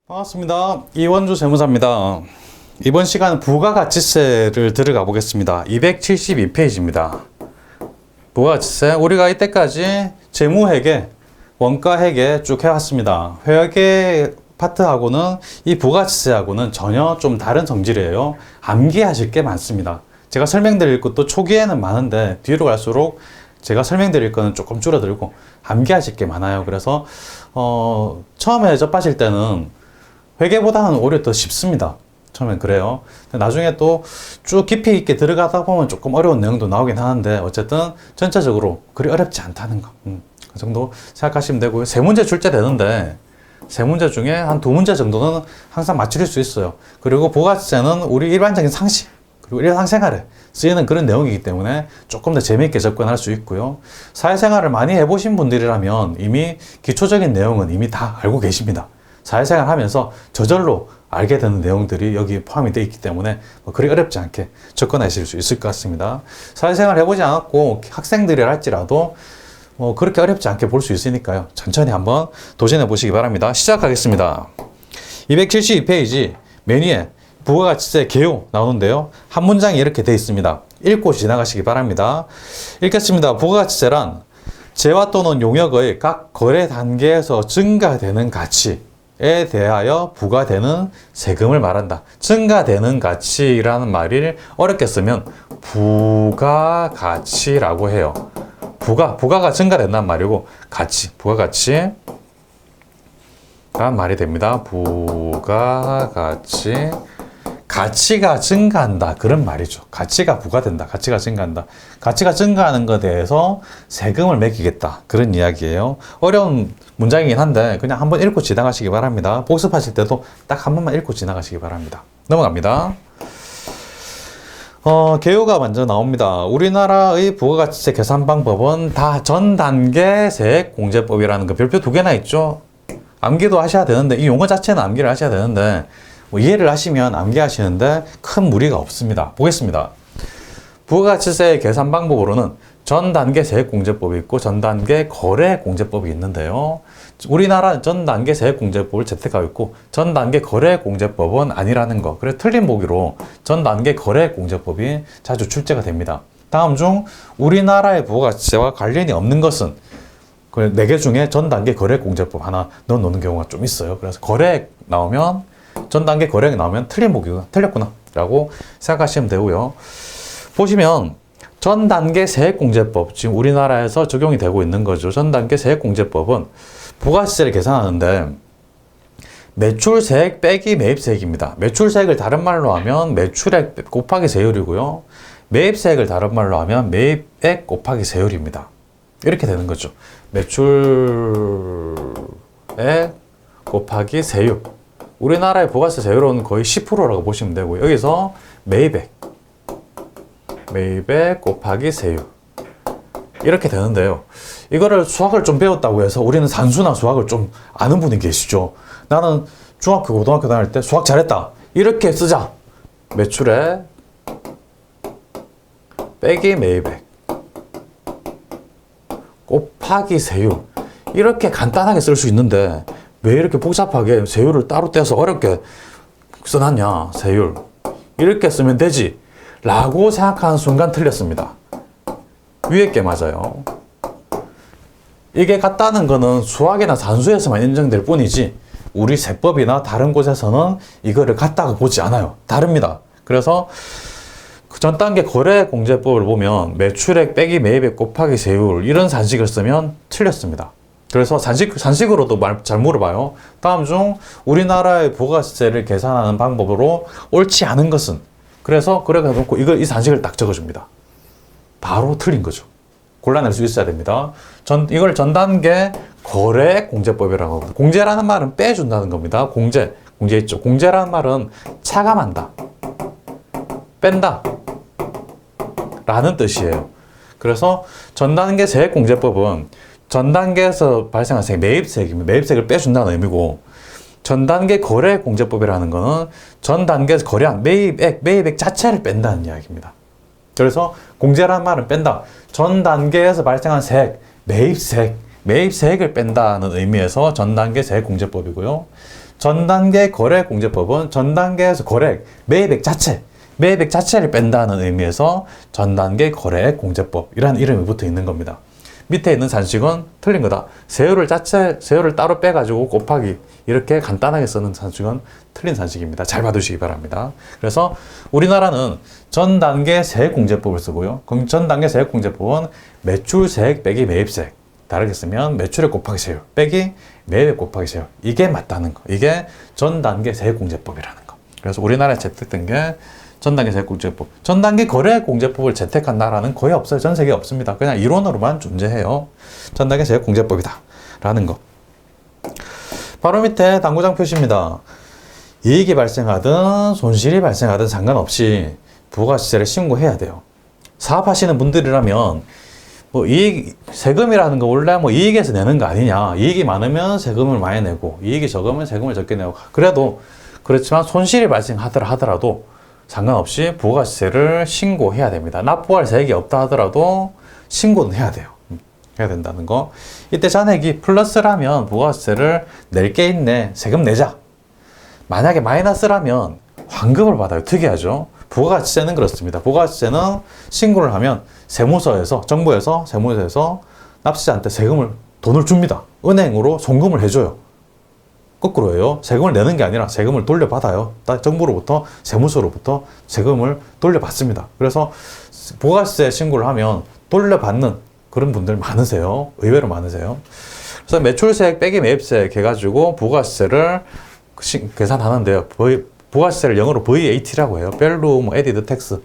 반갑습니다. 이원주 세무사입니다. 이번 시간은 부가가치세를 들어가 보겠습니다. 272페이지입니다. 부가가치세, 우리가 이때까지 재무회계, 원가회계 쭉 해왔습니다. 회계 파트하고는 이 부가가치세하고는 전혀 좀 다른 성질이에요. 암기하실 게 많습니다. 제가 설명드릴 것도 초기에는 많은데 뒤로 갈수록 제가 설명드릴 거는 조금 줄어들고 암기하실 게 많아요. 그래서 처음에 접하실 때는 회계보다는 오히려 더 쉽습니다. 처음엔 그래요. 나중에 또 쭉 깊이 있게 들어가다 보면 조금 어려운 내용도 나오긴 하는데 어쨌든 전체적으로 그리 어렵지 않다는 거. 그 정도 생각하시면 되고요. 세 문제 출제되는데 세 문제 중에 한 두 문제 정도는 항상 맞추실 수 있어요. 그리고 부가세는 우리 일반적인 상식 그리고 일상생활에 쓰이는 그런 내용이기 때문에 조금 더 재미있게 접근할 수 있고요. 사회생활을 많이 해보신 분들이라면 이미 기초적인 내용은 이미 다 알고 계십니다. 사회생활 하면서 저절로 알게 되는 내용들이 여기 포함이 되어 있기 때문에 그리 어렵지 않게 접근하실 수 있을 것 같습니다. 사회생활 해보지 않았고 학생들이라 할지라도 그렇게 어렵지 않게 볼 수 있으니까요. 천천히 한번 도전해 보시기 바랍니다. 시작하겠습니다. 272페이지 메뉴에 부가가치세 개요 나오는데요. 한 문장이 이렇게 되어 있습니다. 읽고 지나가시기 바랍니다. 읽겠습니다. 부가가치세란 재화 또는 용역의 각 거래 단계에서 증가되는 가치 에 대하여 부과되는 세금을 말한다. 증가되는 가치라는 말을 어렵게 쓰면 부가가치라고 해요. 부가가 증가된다는 말이고 부가가치라는 말이 됩니다. 부가가치 가치가 증가한다 그런 말이죠. 가치가 부과된다. 가치가 증가한다. 가치가 증가하는 것에 대해서 세금을 매기겠다. 그런 이야기예요. 어려운 문장이긴 한데 그냥 한번 읽고 지나가시기 바랍니다. 복습하실 때도 딱 한 번만 읽고 지나가시기 바랍니다. 넘어갑니다. 개요가 먼저 나옵니다. 우리나라의 부가가치세 계산 방법은 다 전단계 세액공제법이라는 거 별표 두 개나 있죠. 암기도 하셔야 되는데 이 용어 자체는 암기를 하셔야 되는데 이해를 하시면 암기하시는데 큰 무리가 없습니다. 보겠습니다. 부가가치세 계산 방법으로는 전단계 세액공제법이 있고 전단계 거래공제법이 있는데요. 우리나라 전단계 세액공제법을 채택하고 있고 전단계 거래공제법은 아니라는 거. 그래서 틀린 보기로 전단계 거래공제법이 자주 출제가 됩니다. 다음 중 우리나라의 부가가치세와 관련이 없는 것은 그 4개 중에 전단계 거래공제법 하나 넣어놓는 경우가 좀 있어요. 그래서 거래 나오면 전단계 거래액이 나오면 틀린 보기가 틀렸구나 라고 생각하시면 되고요. 보시면 전단계 세액공제법 지금 우리나라에서 적용이 되고 있는 거죠. 전단계 세액공제법은 부가세를 계산하는데 매출세액 빼기 매입세액입니다. 매출세액을 다른 말로 하면 매출액 곱하기 세율이고요. 매입세액을 다른 말로 하면 매입액 곱하기 세율입니다. 이렇게 되는 거죠. 매출액 곱하기 세율. 우리나라의 부가세 세율은 거의 10%라고 보시면 되고 여기서 매입액 곱하기 세율 이렇게 되는데요. 이거를 수학을 좀 배웠다고 해서 우리는 산수나 수학을 좀 아는 분이 계시죠. 나는 중학교, 고등학교 다닐 때 수학 잘했다. 이렇게 쓰자. 매출액 빼기 매입액 곱하기 세율 이렇게 간단하게 쓸 수 있는데 왜 이렇게 복잡하게 세율을 따로 떼서 어렵게 써놨냐. 세율 이렇게 쓰면 되지 라고 생각하는 순간 틀렸습니다. 위에 게 맞아요. 이게 같다는 거는 수학이나 산수에서만 인정될 뿐이지 우리 세법이나 다른 곳에서는 이거를 같다고 보지 않아요. 다릅니다. 그래서 전 단계 거래공제법을 보면 매출액 빼기 매입액 곱하기 세율 이런 산식을 쓰면 틀렸습니다. 그래서 산식으로도 잘 물어봐요. 다음 중 우리나라의 부가세를 계산하는 방법으로 옳지 않은 것은 그래서 그래놓고 이 산식을 딱 적어줍니다. 바로 틀린 거죠. 골라낼 수 있어야 됩니다. 이걸 전단계 거래공제법이라고 합니다. 공제라는 말은 빼준다는 겁니다. 공제 있죠. 공제라는 말은 차감한다, 뺀다 라는 뜻이에요. 그래서 전단계 세액공제법은 전단계에서 발생한 세액, 매입세액입니다. 매입세액을 빼준다는 의미고 전단계 거래공제법이라는 거는 전단계에서 거래한 매입액 자체를 뺀다는 이야기입니다. 그래서 공제라는 말은 뺀다. 전 단계에서 발생한 매입세액을 뺀다는 의미에서 전단계 세액공제법이고요. 전 단계 거래공제법은 전 단계에서 거래, 매입액 자체를 뺀다는 의미에서 전 단계 거래공제법이라는 이름이 붙어 있는 겁니다. 밑에 있는 산식은 틀린 거다. 세율을 따로 빼가지고 곱하기 이렇게 간단하게 쓰는 산식은 틀린 산식입니다. 잘 봐두시기 바랍니다. 그래서 우리나라는 전 단계 세액공제법을 쓰고요. 그럼 전 단계 세액공제법은 매출세액 빼기 매입세액. 다르게 쓰면 매출액 곱하기 세율 빼기 매입액 곱하기 세율. 이게 맞다는 거. 이게 전 단계 세액공제법이라는 거. 그래서 우리나라에 채택된 게 전 단계 세액공제법. 전 단계 거래공제법을 채택한 나라는 거의 없어요. 전 세계에 없습니다. 그냥 이론으로만 존재해요. 전 단계 세액공제법이다. 라는 거. 바로 밑에 당구장 표시입니다. 이익이 발생하든 손실이 발생하든 상관없이 부가세를 신고해야 돼요. 사업하시는 분들이라면 뭐 세금이라는 거 원래 뭐 이익에서 내는 거 아니냐. 이익이 많으면 세금을 많이 내고 이익이 적으면 세금을 적게 내고 그래도 그렇지만 손실이 발생하더라도 상관없이 부가세를 신고해야 됩니다. 납부할 세액이 없다 하더라도 신고는 해야 돼요. 해야 된다는 거. 이때 잔액이 플러스라면 부가세를 낼 게 있네. 세금 내자. 만약에 마이너스라면 환급을 받아요. 특이하죠. 부가세는 그렇습니다. 부가세는 신고를 하면 정부에서 세무서에서 납세자한테 돈을 줍니다. 은행으로 송금을 해줘요. 거꾸로예요. 세금을 내는 게 아니라 세금을 돌려받아요. 정부로부터, 세무서로부터 세금을 돌려받습니다. 그래서 부가세 신고를 하면 돌려받는 그런 분들 많으세요. 의외로 많으세요. 그래서 매출세액 빼기 매입세액 해가지고 부가세를 계산하는데요. 부가세를 영어로 VAT라고 해요. Value, Added Tax.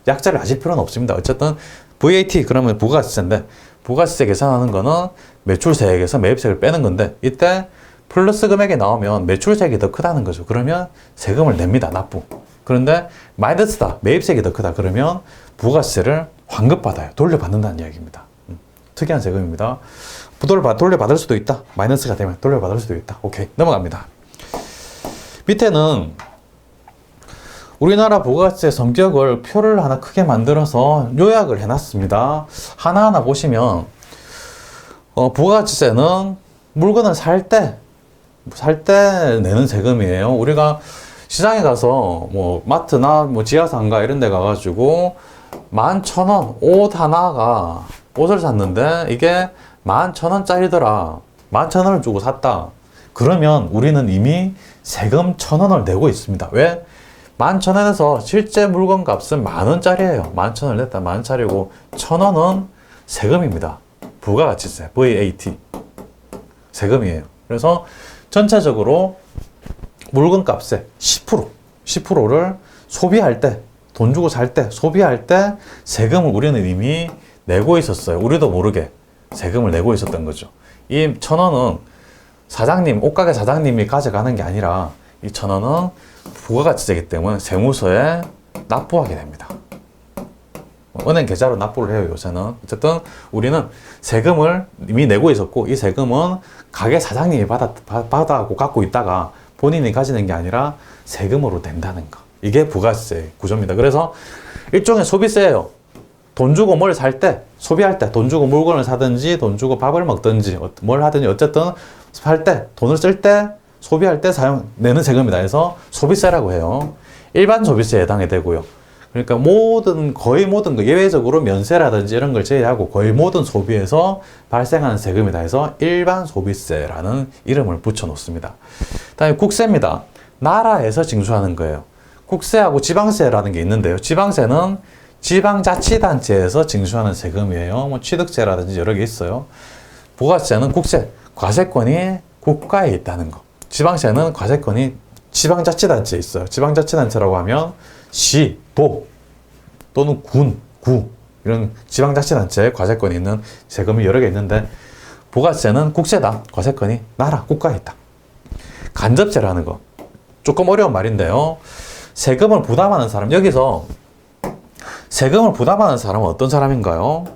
약자를 아실 필요는 없습니다. 어쨌든 VAT 그러면 부가세인데 부가세 계산하는 거는 매출세액에서 매입세액을 빼는 건데 이때 플러스 금액이 나오면 매출세액이 더 크다는 거죠. 그러면 세금을 냅니다. 납부. 그런데 마이너스다. 매입세액이 더 크다. 그러면 부가세를 환급받아요. 돌려받는다는 이야기입니다. 특이한 세금입니다. 돌려받을 수도 있다. 마이너스가 되면 돌려받을 수도 있다. 오케이. 넘어갑니다. 밑에는 우리나라 부가세 성격을 표를 하나 크게 만들어서 요약을 해놨습니다. 하나하나 보시면 부가세는 물건을 살 때 내는 세금이에요. 우리가 시장에 가서 마트나 지하상가 이런 데 가가지고 11,000원 옷을 샀는데 이게 11,000원짜리더라. 11,000원을 주고 샀다. 그러면 우리는 이미 세금 1,000원을 내고 있습니다. 왜? 11,000원에서 실제 물건 값은 10,000원짜리예요. 11,000원을 냈다. 10,000원짜리고 1,000원은 세금입니다. 부가가치세, VAT. 세금이에요. 그래서 전체적으로 물건 값의 10%를 소비할 때, 돈 주고 살 때, 소비할 때 세금을 우리는 이미 내고 있었어요. 우리도 모르게 세금을 내고 있었던 거죠. 이 1,000원은 옷가게 사장님이 가져가는 게 아니라 이 1,000원은 부가가치세이기 때문에 세무서에 납부하게 됩니다. 은행 계좌로 납부를 해요, 요새는. 어쨌든 우리는 세금을 이미 내고 있었고 이 세금은 가게 사장님이 받아고 갖고 있다가 본인이 가지는 게 아니라 세금으로 낸다는 거. 이게 부가세 구조입니다. 그래서 일종의 소비세예요. 돈 주고 뭘 살 때, 소비할 때, 돈 주고 물건을 사든지 돈 주고 밥을 먹든지 뭘 하든지 어쨌든 살 때, 돈을 쓸 때, 소비할 때 내는 세금이다 해서 소비세라고 해요. 일반 소비세에 해당이 되고요. 그러니까 거의 모든 거, 예외적으로 면세라든지 이런 걸 제외하고 거의 모든 소비에서 발생하는 세금이다 해서 일반 소비세라는 이름을 붙여 놓습니다. 다음에 국세입니다. 나라에서 징수하는 거예요. 국세하고 지방세라는 게 있는데요. 지방세는 지방자치단체에서 징수하는 세금이에요. 취득세라든지 여러 개 있어요. 부가세는 과세권이 국가에 있다는 거. 지방세는 과세권이 지방자치단체에 있어요. 지방자치단체라고 하면 시, 도 또는 군, 구 이런 지방자치단체에 과세권이 있는 세금이 여러 개 있는데 부가세는 국세다. 과세권이 나라, 국가에 있다. 간접세라는 거. 조금 어려운 말인데요. 세금을 부담하는 사람, 여기서 세금을 부담하는 사람은 어떤 사람인가요?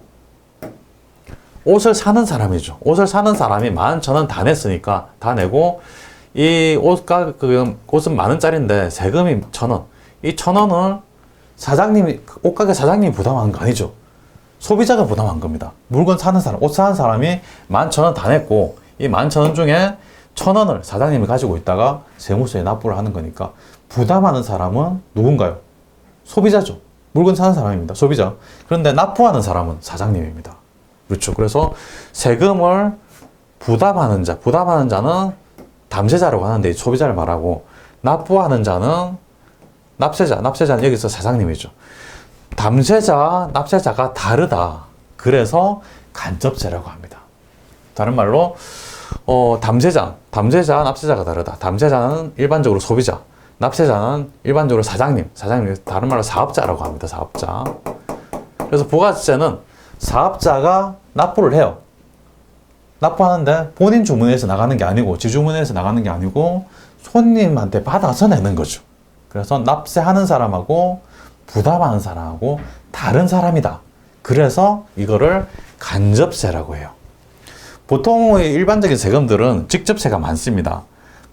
옷을 사는 사람이죠. 옷을 사는 사람이 11,000원 다 냈으니까 다 내고 이 옷은 10,000원짜리인데 세금이 1,000원. 이 1,000원을 옷가게 사장님이 부담한 거 아니죠. 소비자가 부담한 겁니다. 물건 사는 사람, 옷 사는 사람이 11,000원 다 냈고 이 11,000원 중에 1,000원을 사장님이 가지고 있다가 세무서에 납부를 하는 거니까 부담하는 사람은 누군가요? 소비자죠. 물건 사는 사람입니다. 소비자. 그런데 납부하는 사람은 사장님입니다. 그렇죠. 그래서 세금을 부담하는 자는 담세자라고 하는데 소비자를 말하고, 납부하는 자는 납세자는 여기서 사장님이죠. 담세자, 납세자가 다르다. 그래서 간접세라고 합니다. 다른 말로 담세자, 납세자가 다르다. 담세자는 일반적으로 소비자, 납세자는 일반적으로 사장님, 다른 말로 사업자라고 합니다. 사업자. 그래서 부가세는 사업자가 납부를 해요. 납부하는데 본인 주머니에서 나가는 게 아니고, 지 주머니에서 나가는 게 아니고 손님한테 받아서 내는 거죠. 그래서 납세하는 사람하고 부담하는 사람하고 다른 사람이다. 그래서 이거를 간접세라고 해요. 보통의 일반적인 세금들은 직접세가 많습니다.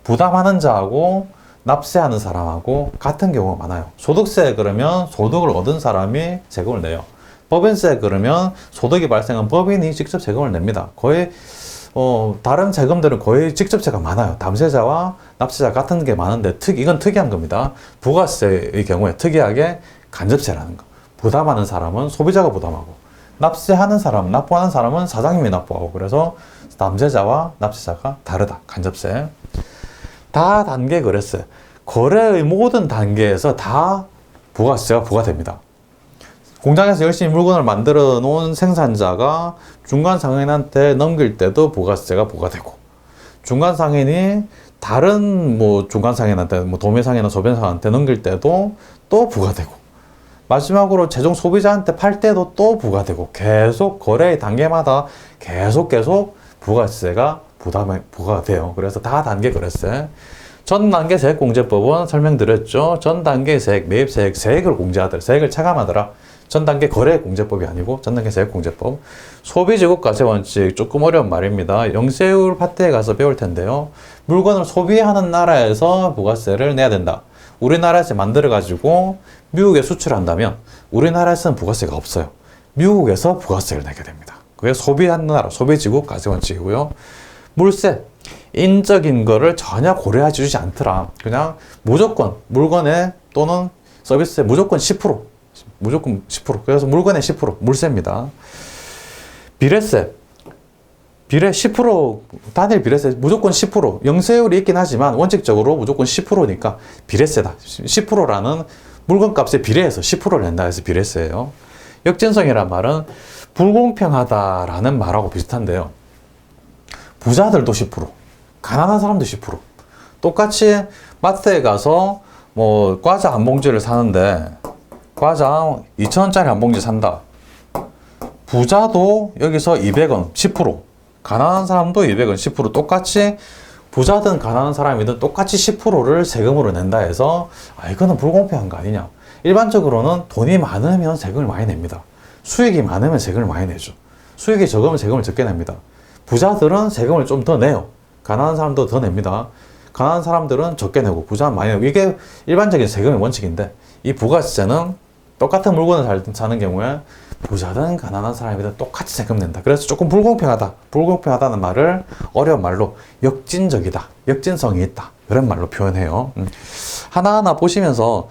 부담하는 자하고 납세하는 사람하고 같은 경우가 많아요. 소득세 그러면 소득을 얻은 사람이 세금을 내요. 법인세 그러면 소득이 발생한 법인이 직접 세금을 냅니다. 거의 다른 세금들은 거의 직접세가 많아요. 담세자와 납세자 같은 게 많은데 이건 특이한 겁니다. 부가세의 경우에 특이하게 간접세라는 거. 부담하는 사람은 소비자가 부담하고, 납세하는 사람, 납부하는 사람은 사장님이 납부하고, 그래서 담세자와 납세자가 다르다. 간접세. 다단계 거래세. 거래의 모든 단계에서 다 부가세가 부과됩니다. 공장에서 열심히 물건을 만들어 놓은 생산자가 중간 상인한테 넘길 때도 부가세가 부과되고, 중간 상인이 다른 중간 상인한테 도매 상인이나 소비자 상인한테 넘길 때도 또 부과되고, 마지막으로 최종 소비자한테 팔 때도 또 부과되고, 계속 거래의 단계마다 계속 부가세가 부과돼요. 그래서 다단계 거래세. 전 단계 세액공제법은 설명드렸죠. 전 단계 세액, 매입세액, 세액을 공제하더라. 세액을 차감하더라. 전 단계 거래공제법이 아니고 전 단계 세액공제법. 소비지급과세원칙, 조금 어려운 말입니다. 영세율 파트에 가서 배울 텐데요. 물건을 소비하는 나라에서 부가세를 내야 된다. 우리나라에서 만들어가지고 미국에 수출한다면 우리나라에서는 부가세가 없어요. 미국에서 부가세를 내게 됩니다. 그게 소비하는 나라, 소비지급과세원칙이고요. 물세, 인적인 거를 전혀 고려해 주지 않더라. 그냥 무조건 물건에 또는 서비스에 무조건 10%. 그래서 물건의 10%, 물세입니다. 비례세. 10%, 단일 비례세 무조건 10%. 영세율이 있긴 하지만 원칙적으로 무조건 10%니까 비례세다. 10%라는 물건값에 비례해서 10%를 낸다 해서 비례세예요. 역진성이란 말은 불공평하다라는 말하고 비슷한데요. 부자들도 10%, 가난한 사람도 10%. 똑같이 마트에 가서 과자 한 봉지를 사는데, 과자 2,000원짜리 한 봉지 산다. 부자도 여기서 200원, 10%. 가난한 사람도 200원, 10%. 똑같이 부자든 가난한 사람이든 똑같이 10%를 세금으로 낸다 해서 이거는 불공평한 거 아니냐. 일반적으로는 돈이 많으면 세금을 많이 냅니다. 수익이 많으면 세금을 많이 내죠. 수익이 적으면 세금을 적게 냅니다. 부자들은 세금을 좀 더 내요. 가난한 사람도 더 냅니다. 가난한 사람들은 적게 내고 부자는 많이 내고, 이게 일반적인 세금의 원칙인데, 이 부가세는 똑같은 물건을 사는 경우에 부자든 가난한 사람이든 똑같이 세금 낸다. 그래서 조금 불공평하다는 말을 어려운 말로 역진적이다, 역진성이 있다, 그런 말로 표현해요. 하나하나 보시면서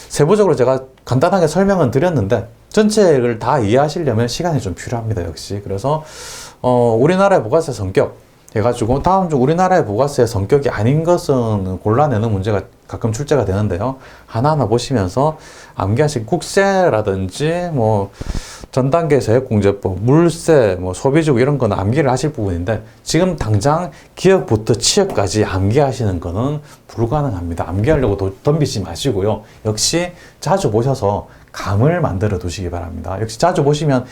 세부적으로 제가 간단하게 설명은 드렸는데 전체를 다 이해하시려면 시간이 좀 필요합니다. 역시. 그래서 우리나라의 부가세 성격 해가지고 다음 주 우리나라의 부가세의 성격이 아닌 것은 골라내는 문제가 가끔 출제가 되는데요. 하나하나 보시면서 암기하신 국세라든지 전단계 세액공제법, 물세, 소비지급 이런 거는 암기를 하실 부분인데, 지금 당장 기업부터 취업까지 암기하시는 거는 불가능합니다. 암기하려고 덤비지 마시고요. 역시 자주 보셔서 감을 만들어 두시기 바랍니다. 역시 자주 보시면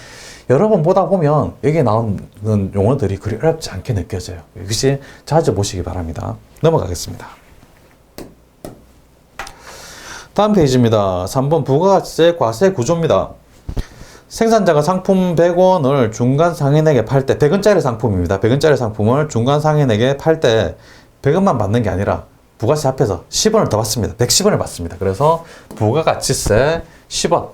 여러 번 보다 보면 여기에 나오는 용어들이 그리 어렵지 않게 느껴져요. 역시 자주 보시기 바랍니다. 넘어가겠습니다. 다음 페이지입니다. 3번 부가세 과세 구조입니다. 생산자가 상품 100원을 중간 상인에게 팔 때, 100원짜리 상품입니다. 100원짜리 상품을 중간 상인에게 팔 때 100원만 받는 게 아니라 부가세 합해서 10원을 더 받습니다. 110원을 받습니다. 그래서 부가가치세 10원,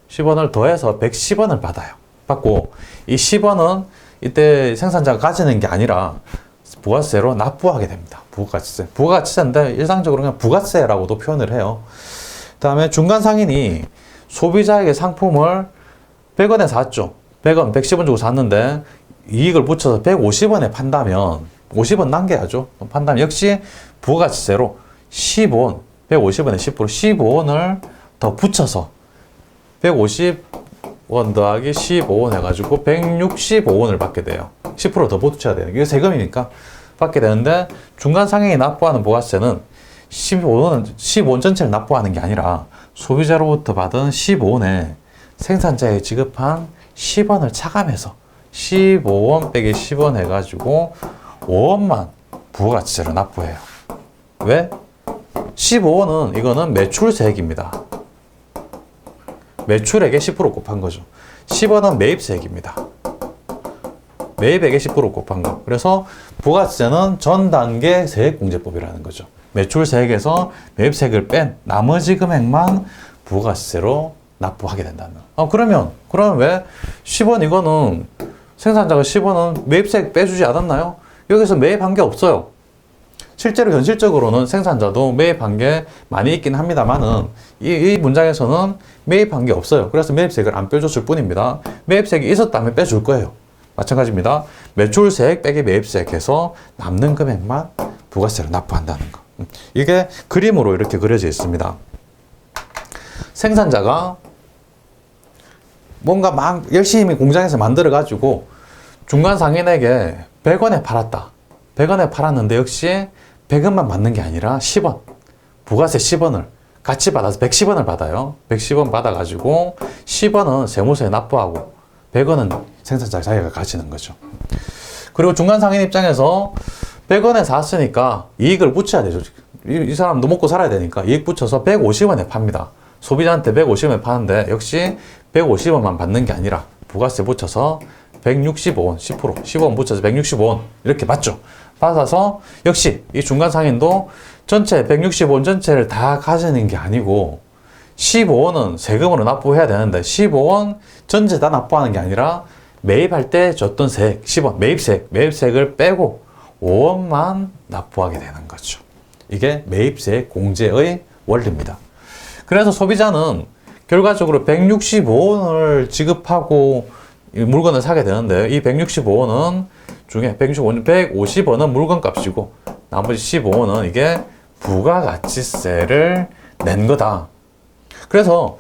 10원을 더해서 110원을 받아요. 받고 이 10원은 이때 생산자가 가지는 게 아니라 부가세로 납부하게 됩니다. 부가가치세. 부가가치세인데 일상적으로 그냥 부가세라고도 표현을 해요. 그 다음에 중간상인이 소비자에게 상품을 100원에 샀죠. 100원, 110원 주고 샀는데 이익을 붙여서 150원에 판다면 50원 남겨야죠. 판다면 역시 부가가치세로 15원, 150원에 10% 15원을 더 붙여서 150원 더하기 15원 해가지고 165원을 받게 돼요. 10% 더 붙여야 돼요. 이게 세금이니까 받게 되는데 중간 상인이 납부하는 부가세는 15원 전체를 납부하는 게 아니라 소비자로부터 받은 15원에 생산자에 지급한 10원을 차감해서 15원 빼기 10원 해가지고 5원만 부가가치세로 납부해요. 왜? 15원은 이거는 매출세액입니다. 매출액에 10% 곱한 거죠. 10원은 매입세액입니다. 매입액에 10% 곱한 거. 그래서 부가세는 전 단계 세액공제법이라는 거죠. 매출세액에서 매입세액을 뺀 나머지 금액만 부가세로 납부하게 된다는 거. 그러면 왜 10원 이거는 생산자가 10원은 매입세액 빼주지 않았나요? 여기서 매입한 게 없어요. 실제로 현실적으로는 생산자도 매입한 게 많이 있긴 합니다만은 이 문장에서는 매입한 게 없어요. 그래서 매입세액을 안 빼줬을 뿐입니다. 매입세액이 있었다면 빼줄 거예요. 마찬가지입니다. 매출세액 빼기 매입세액 해서 남는 금액만 부가세로 납부한다는 거. 이게 그림으로 이렇게 그려져 있습니다. 생산자가 뭔가 막 열심히 공장에서 만들어 가지고 중간 상인에게 100원에 팔았다. 100원에 팔았는데 역시 100원만 받는 게 아니라 10원. 부가세 10원을 같이 받아서 110원을 받아요. 110원 받아가지고 10원은 세무서에 납부하고 100원은 생산자 자기가 가지는 거죠. 그리고 중간 상인 입장에서 100원에 샀으니까 이익을 붙여야 되죠. 이 사람도 먹고 살아야 되니까 이익 붙여서 150원에 팝니다. 소비자한테 150원에 파는데 역시 150원만 받는 게 아니라 부가세 붙여서 165원, 10%, 15원 붙여서 165원 이렇게 받죠. 받아서 역시 이 중간 상인도 전체 165원 전체를 다 가지는 게 아니고 15원은 세금으로 납부해야 되는데 15원 전체 다 납부하는 게 아니라 매입할 때 줬던 세액, 10원, 매입세액을 빼고 5원만 납부하게 되는 거죠. 이게 매입세액 공제의 원리입니다. 그래서 소비자는 결과적으로 165원을 지급하고 이 물건을 사게 되는데 이 165원은 중에 150원은 물건값이고 나머지 15원은 이게 부가가치세를 낸 거다. 그래서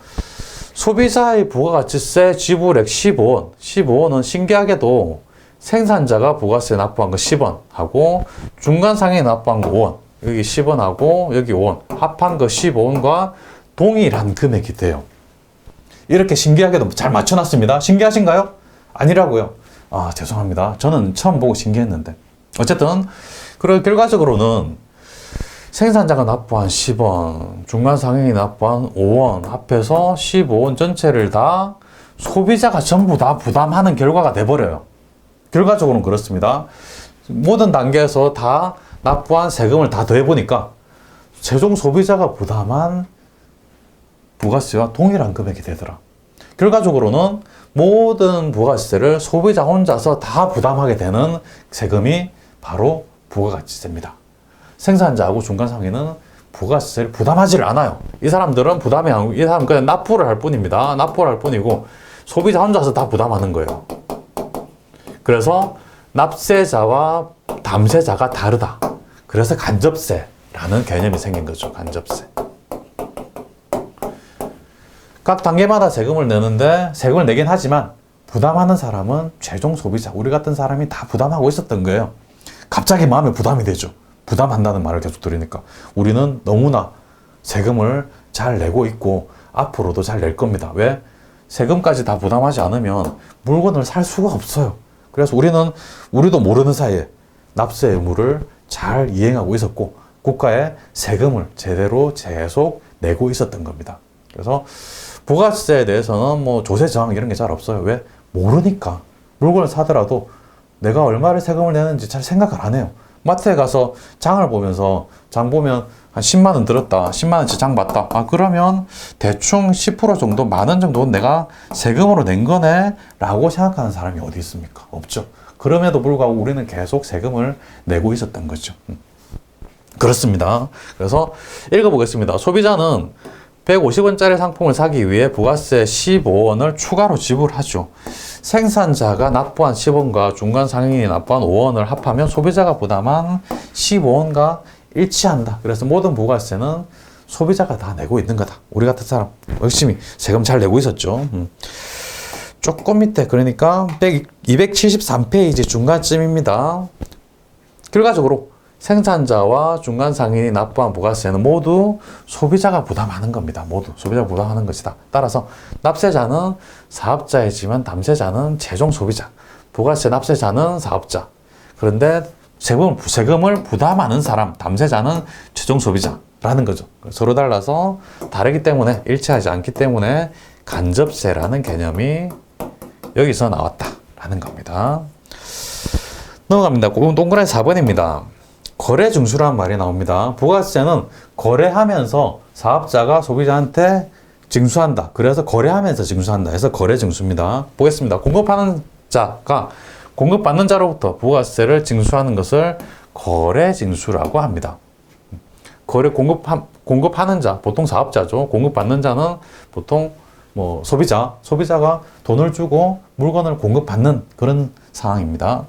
소비자의 부가가치세 지불액 15원, 15원은 신기하게도 생산자가 부가세 납부한 거 10원 하고 중간상인이 납부한 거 5원, 여기 10원하고 여기 5원 합한 거 15원과 동일한 금액이 돼요. 이렇게 신기하게도 잘 맞춰놨습니다. 신기하신가요? 아니라고요. 죄송합니다. 저는 처음 보고 신기했는데. 어쨌든 결과적으로는 생산자가 납부한 10원, 중간상인이 납부한 5원 합해서 15원 전체를 다 소비자가 전부 다 부담하는 결과가 돼버려요. 결과적으로는 그렇습니다. 모든 단계에서 다 납부한 세금을 다 더해보니까 최종 소비자가 부담한 부가세와 동일한 금액이 되더라. 결과적으로는 모든 부가세를 소비자 혼자서 다 부담하게 되는 세금이 바로 부가가치세입니다. 생산자하고 중간상인은 부가세를 부담하지를 않아요. 이 사람들은 부담이 아니고 이 사람은 그냥 납부를 할 뿐입니다. 납부를 할 뿐이고 소비자 혼자서 다 부담하는 거예요. 그래서 납세자와 담세자가 다르다. 그래서 간접세라는 개념이 생긴 거죠. 간접세. 각 단계마다 세금을 내는데 세금을 내긴 하지만 부담하는 사람은 최종 소비자, 우리 같은 사람이 다 부담하고 있었던 거예요. 갑자기 마음에 부담이 되죠. 부담한다는 말을 계속 들으니까 우리는 너무나 세금을 잘 내고 있고 앞으로도 잘 낼 겁니다. 왜? 세금까지 다 부담하지 않으면 물건을 살 수가 없어요. 그래서 우리도 모르는 사이에 납세 의무를 잘 이행하고 있었고 국가에 세금을 제대로 계속 내고 있었던 겁니다. 그래서 부가세에 대해서는 뭐 조세 저항 이런 게 잘 없어요. 왜? 모르니까. 물건을 사더라도 내가 얼마를 세금을 내는지 잘 생각을 안 해요. 마트에 가서 장을 보면서 장 보면 한 10만 원 들었다. 10만 원치 장 봤다. 그러면 대충 10% 정도, 만 원 정도는 내가 세금으로 낸 거네 라고 생각하는 사람이 어디 있습니까? 없죠. 그럼에도 불구하고 우리는 계속 세금을 내고 있었던 거죠. 그렇습니다. 그래서 읽어보겠습니다. 소비자는 150원짜리 상품을 사기 위해 부가세 15원을 추가로 지불하죠. 생산자가 납부한 10원과 중간 상인이 납부한 5원을 합하면 소비자가 부담한 15원과 일치한다. 그래서 모든 부가세는 소비자가 다 내고 있는 거다. 우리 같은 사람 열심히 세금 잘 내고 있었죠. 조금 밑에 그러니까 273페이지 중간쯤입니다. 결과적으로 생산자와 중간 상인이 납부한 부가세는 모두 소비자가 부담하는 겁니다. 모두 소비자가 부담하는 것이다. 따라서 납세자는 사업자이지만 담세자는 최종 소비자, 부가세 납세자는 사업자. 그런데 세금을 부담하는 사람, 담세자는 최종 소비자라는 거죠. 서로 달라서 다르기 때문에 일치하지 않기 때문에 간접세라는 개념이 여기서 나왔다라는 겁니다. 넘어갑니다. 동그라미 4번입니다. 거래 증수라는 말이 나옵니다. 부가세는 거래하면서 사업자가 소비자한테 징수한다. 그래서 거래하면서 징수한다. 해서 거래 증수입니다. 보겠습니다. 공급하는 자가 공급받는 자로부터 부가세를 징수하는 것을 거래 징수라고 합니다. 공급하는 자, 보통 사업자죠. 공급받는 자는 보통 소비자가 돈을 주고 물건을 공급받는 그런 상황입니다.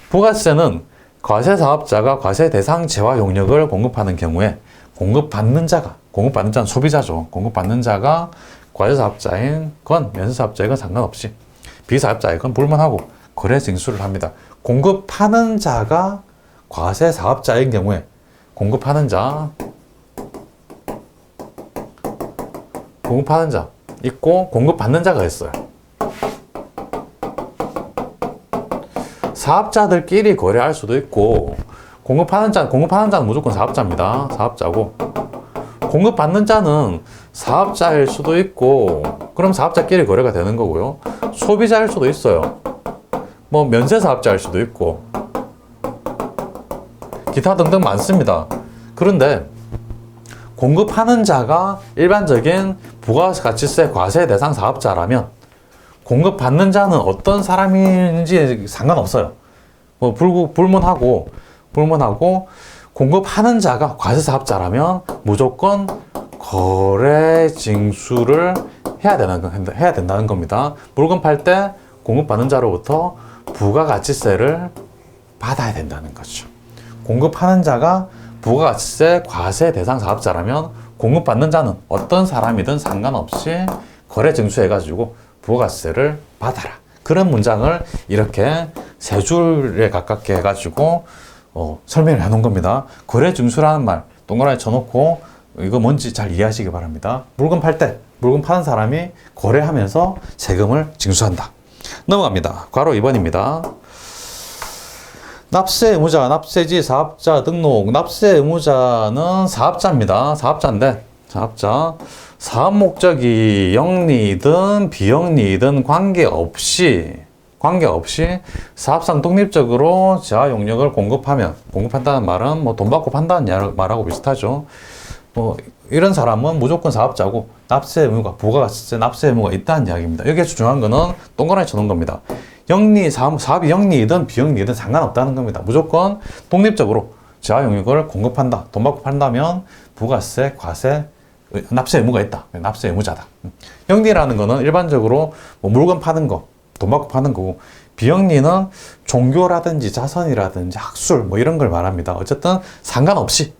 부가세는 과세 사업자가 과세 대상 재화 용역을 공급하는 경우에 공급받는 자는 소비자죠. 공급받는 자가 과세 사업자인 건 면세 사업자이건 상관없이 비사업자이건 불문하고 거래 징수를 합니다. 공급하는 자가 과세 사업자인 경우에 공급하는 자 있고 공급받는 자가 있어요. 사업자들끼리 거래할 수도 있고 공급하는 자는 무조건 사업자입니다. 사업자고 공급받는 자는 사업자일 수도 있고 그럼 사업자끼리 거래가 되는 거고요. 소비자일 수도 있어요. 면세 사업자일 수도 있고 기타 등등 많습니다. 그런데 공급하는 자가 일반적인 부가가치세 과세 대상 사업자라면 공급받는 자는 어떤 사람인지 상관없어요. 불문하고 공급하는 자가 과세 사업자라면 무조건 거래 징수를 해야 된다는 겁니다. 물건 팔 때 공급받는 자로부터 부가가치세를 받아야 된다는 거죠. 공급하는 자가 부가가치세 과세 대상 사업자라면 공급받는 자는 어떤 사람이든 상관없이 거래 징수해가지고 부가세를 받아라. 그런 문장을 이렇게 세 줄에 가깝게 해가지고 설명을 해놓은 겁니다. 거래 징수라는 말 동그라미 쳐놓고 이거 뭔지 잘 이해하시기 바랍니다. 물건 팔 때 물건 파는 사람이 거래하면서 세금을 징수한다. 넘어갑니다. 괄호 2번입니다. 납세 의무자, 납세지, 사업자 등록. 납세 의무자는 사업자입니다. 사업자인데 사업 목적이 영리든 비영리든 관계없이 사업상 독립적으로 재화 용역을 공급한다는 말은 돈 받고 판다는 말하고 비슷하죠. 이런 사람은 무조건 사업자고 납세 의무가 부가가치세 납세 의무가 있다는 이야기입니다. 여기에서 중요한 거는 동그라미 쳐놓은 겁니다. 사업이 영리이든 비영리이든 상관없다는 겁니다. 무조건 독립적으로 재화 용역을 공급한다. 돈 받고 판다면 부가세, 과세, 납세 의무가 있다. 납세 의무자다. 영리라는 거는 일반적으로 물건 파는 거, 돈 받고 파는 거고, 비영리는 종교라든지 자선이라든지 학술 이런 걸 말합니다. 어쨌든 상관없이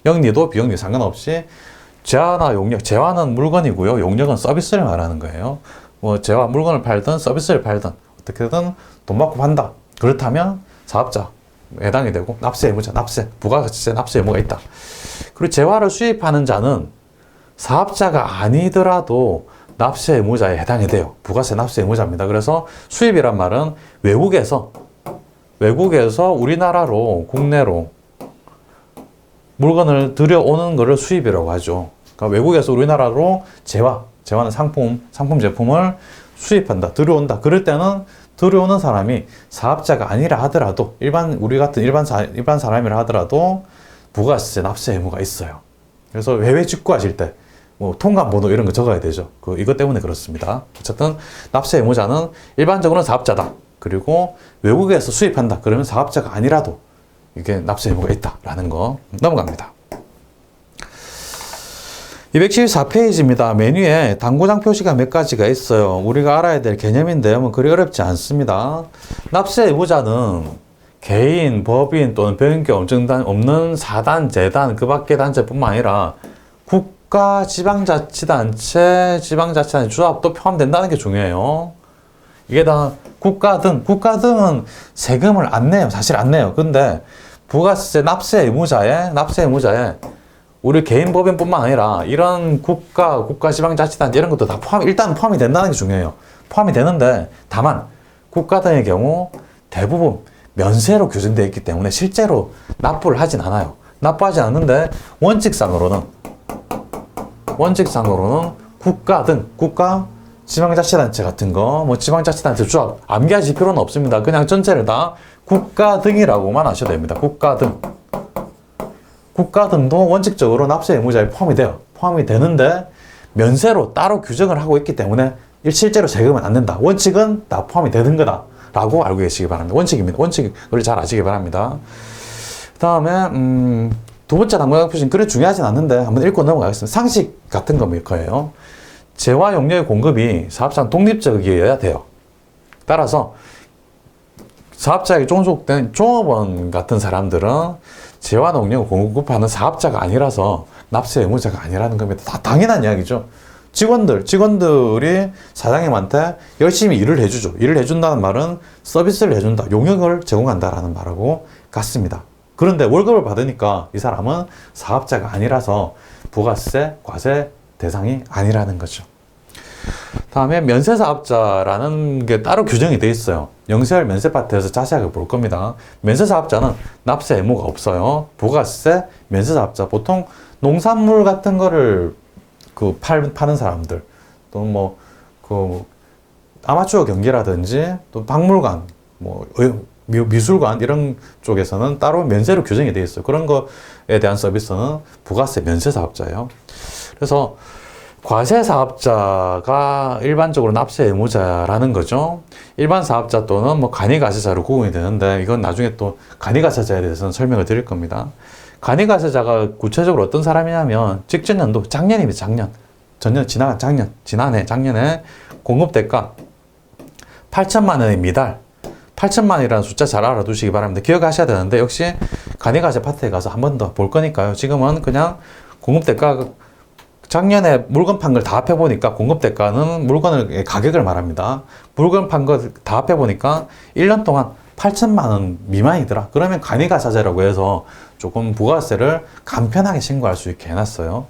영리도 비영리 상관없이 재화나 용역, 재화는 물건이고요. 용역은 서비스를 말하는 거예요. 재화 물건을 팔든 서비스를 팔든 어떻게든 돈 받고 판다. 그렇다면 사업자 해당이 되고 납세 의무자, 부가가치세 납세 의무가 있다. 그리고 재화를 수입하는 자는 사업자가 아니더라도 납세 의무자에 해당이 돼요. 부가세 납세 의무자입니다. 그래서 수입이란 말은 외국에서 우리나라로 국내로 물건을 들여오는 것을 수입이라고 하죠. 그러니까 외국에서 우리나라로 재화는 상품 제품을 수입한다, 들여온다. 그럴 때는 들여오는 사람이 사업자가 아니라 하더라도 우리 같은 일반 사람이라 하더라도 부가세 납세 의무가 있어요. 그래서 해외 직구하실 때 통관 번호 이런 거 적어야 되죠. 이것 때문에 그렇습니다. 어쨌든 납세 의무자는 일반적으로는 사업자다. 그리고 외국에서 수입한다. 그러면 사업자가 아니라도 이게 납세 의무가 있다라는 거 넘어갑니다. 274페이지입니다. 메뉴에 당구장 표시가 몇 가지가 있어요. 우리가 알아야 될 개념인데요. 뭐 그리 어렵지 않습니다. 납세 의무자는 개인, 법인 또는 변경 없는 사단, 재단, 그 밖의 단체뿐만 아니라 국가, 지방자치단체, 지방자치단체 조합도 포함된다는 게 중요해요. 이게 다 국가 등은 세금을 안 내요. 사실 안 내요. 근데 부가세 납세 의무자에 우리 개인 법인뿐만 아니라 이런 국가, 지방자치단체 이런 것도 다 일단 포함이 된다는 게 중요해요. 포함이 되는데 다만 국가 등의 경우 대부분 면세로 규정되어 있기 때문에 실제로 납부를 하진 않아요. 납부하지 않는데 원칙상으로는 국가, 지방자치단체 같은 거, 뭐 지방자치단체 조합 암기하실 필요는 없습니다. 그냥 전체를 다 국가 등이라고만 하셔도 됩니다. 국가 등도 원칙적으로 납세 의무자에 포함이 돼요. 포함이 되는데 면세로 따로 규정을 하고 있기 때문에 실제로 세금은 안 낸다. 원칙은 다 포함이 되는 거다 라고 알고 계시기 바랍니다. 원칙입니다. 원칙을 잘 아시기 바랍니다. 그 다음에 두 번째 당구장 표시는 그리 중요하진 않는데 한번 읽고 넘어가겠습니다. 상식 같은 거예요. 재화 용료의 공급이 사업장 독립적이어야 돼요. 따라서 사업자에게 종속된 종업원 같은 사람들은 재화 용료를 공급하는 사업자가 아니라서 납세 의무자가 아니라는 겁니다. 다 당연한 이야기죠. 직원들이 사장님한테 열심히 일을 해주죠. 일을 해준다는 말은 서비스를 해준다, 용역을 제공한다라는 말하고 같습니다. 그런데 월급을 받으니까 이 사람은 사업자가 아니라서 부가세, 과세 대상이 아니라는 거죠. 다음에 면세사업자라는 게 따로 규정이 되어 있어요. 영세할 면세파트에서 자세하게 볼 겁니다. 면세사업자는 납세 의무가 없어요. 부가세, 면세사업자 보통 농산물 같은 거를 파는 사람들, 또 뭐 아마추어 경기라든지 또 박물관, 미술관 이런 쪽에서는 따로 면세로 규정이 되어 있어요. 그런 거에 대한 서비스는 부가세 면세 사업자예요. 그래서 과세 사업자가 일반적으로 납세 의무자라는 거죠. 일반 사업자 또는 간이가세자로 구분이 되는데 이건 나중에 또 간이가세자에 대해서는 설명을 드릴 겁니다. 간이가세자가 구체적으로 어떤 사람이냐면 직전 연도 작년입니다. 작년에 공급대가 8천만 원의 미달, 8천만 원이라는 숫자 잘 알아두시기 바랍니다. 기억하셔야 되는데 역시 간이가세 파트에 가서 한 번 더 볼 거니까요. 지금은 그냥 공급대가 작년에 물건 판 걸 다 합해보니까 공급대가는 물건의 가격을 말합니다. 물건 판 거 다 합해보니까 1년 동안 8천만 원 미만이더라. 그러면 간이가세자라고 해서 조금 부가세를 간편하게 신고할 수 있게 해놨어요.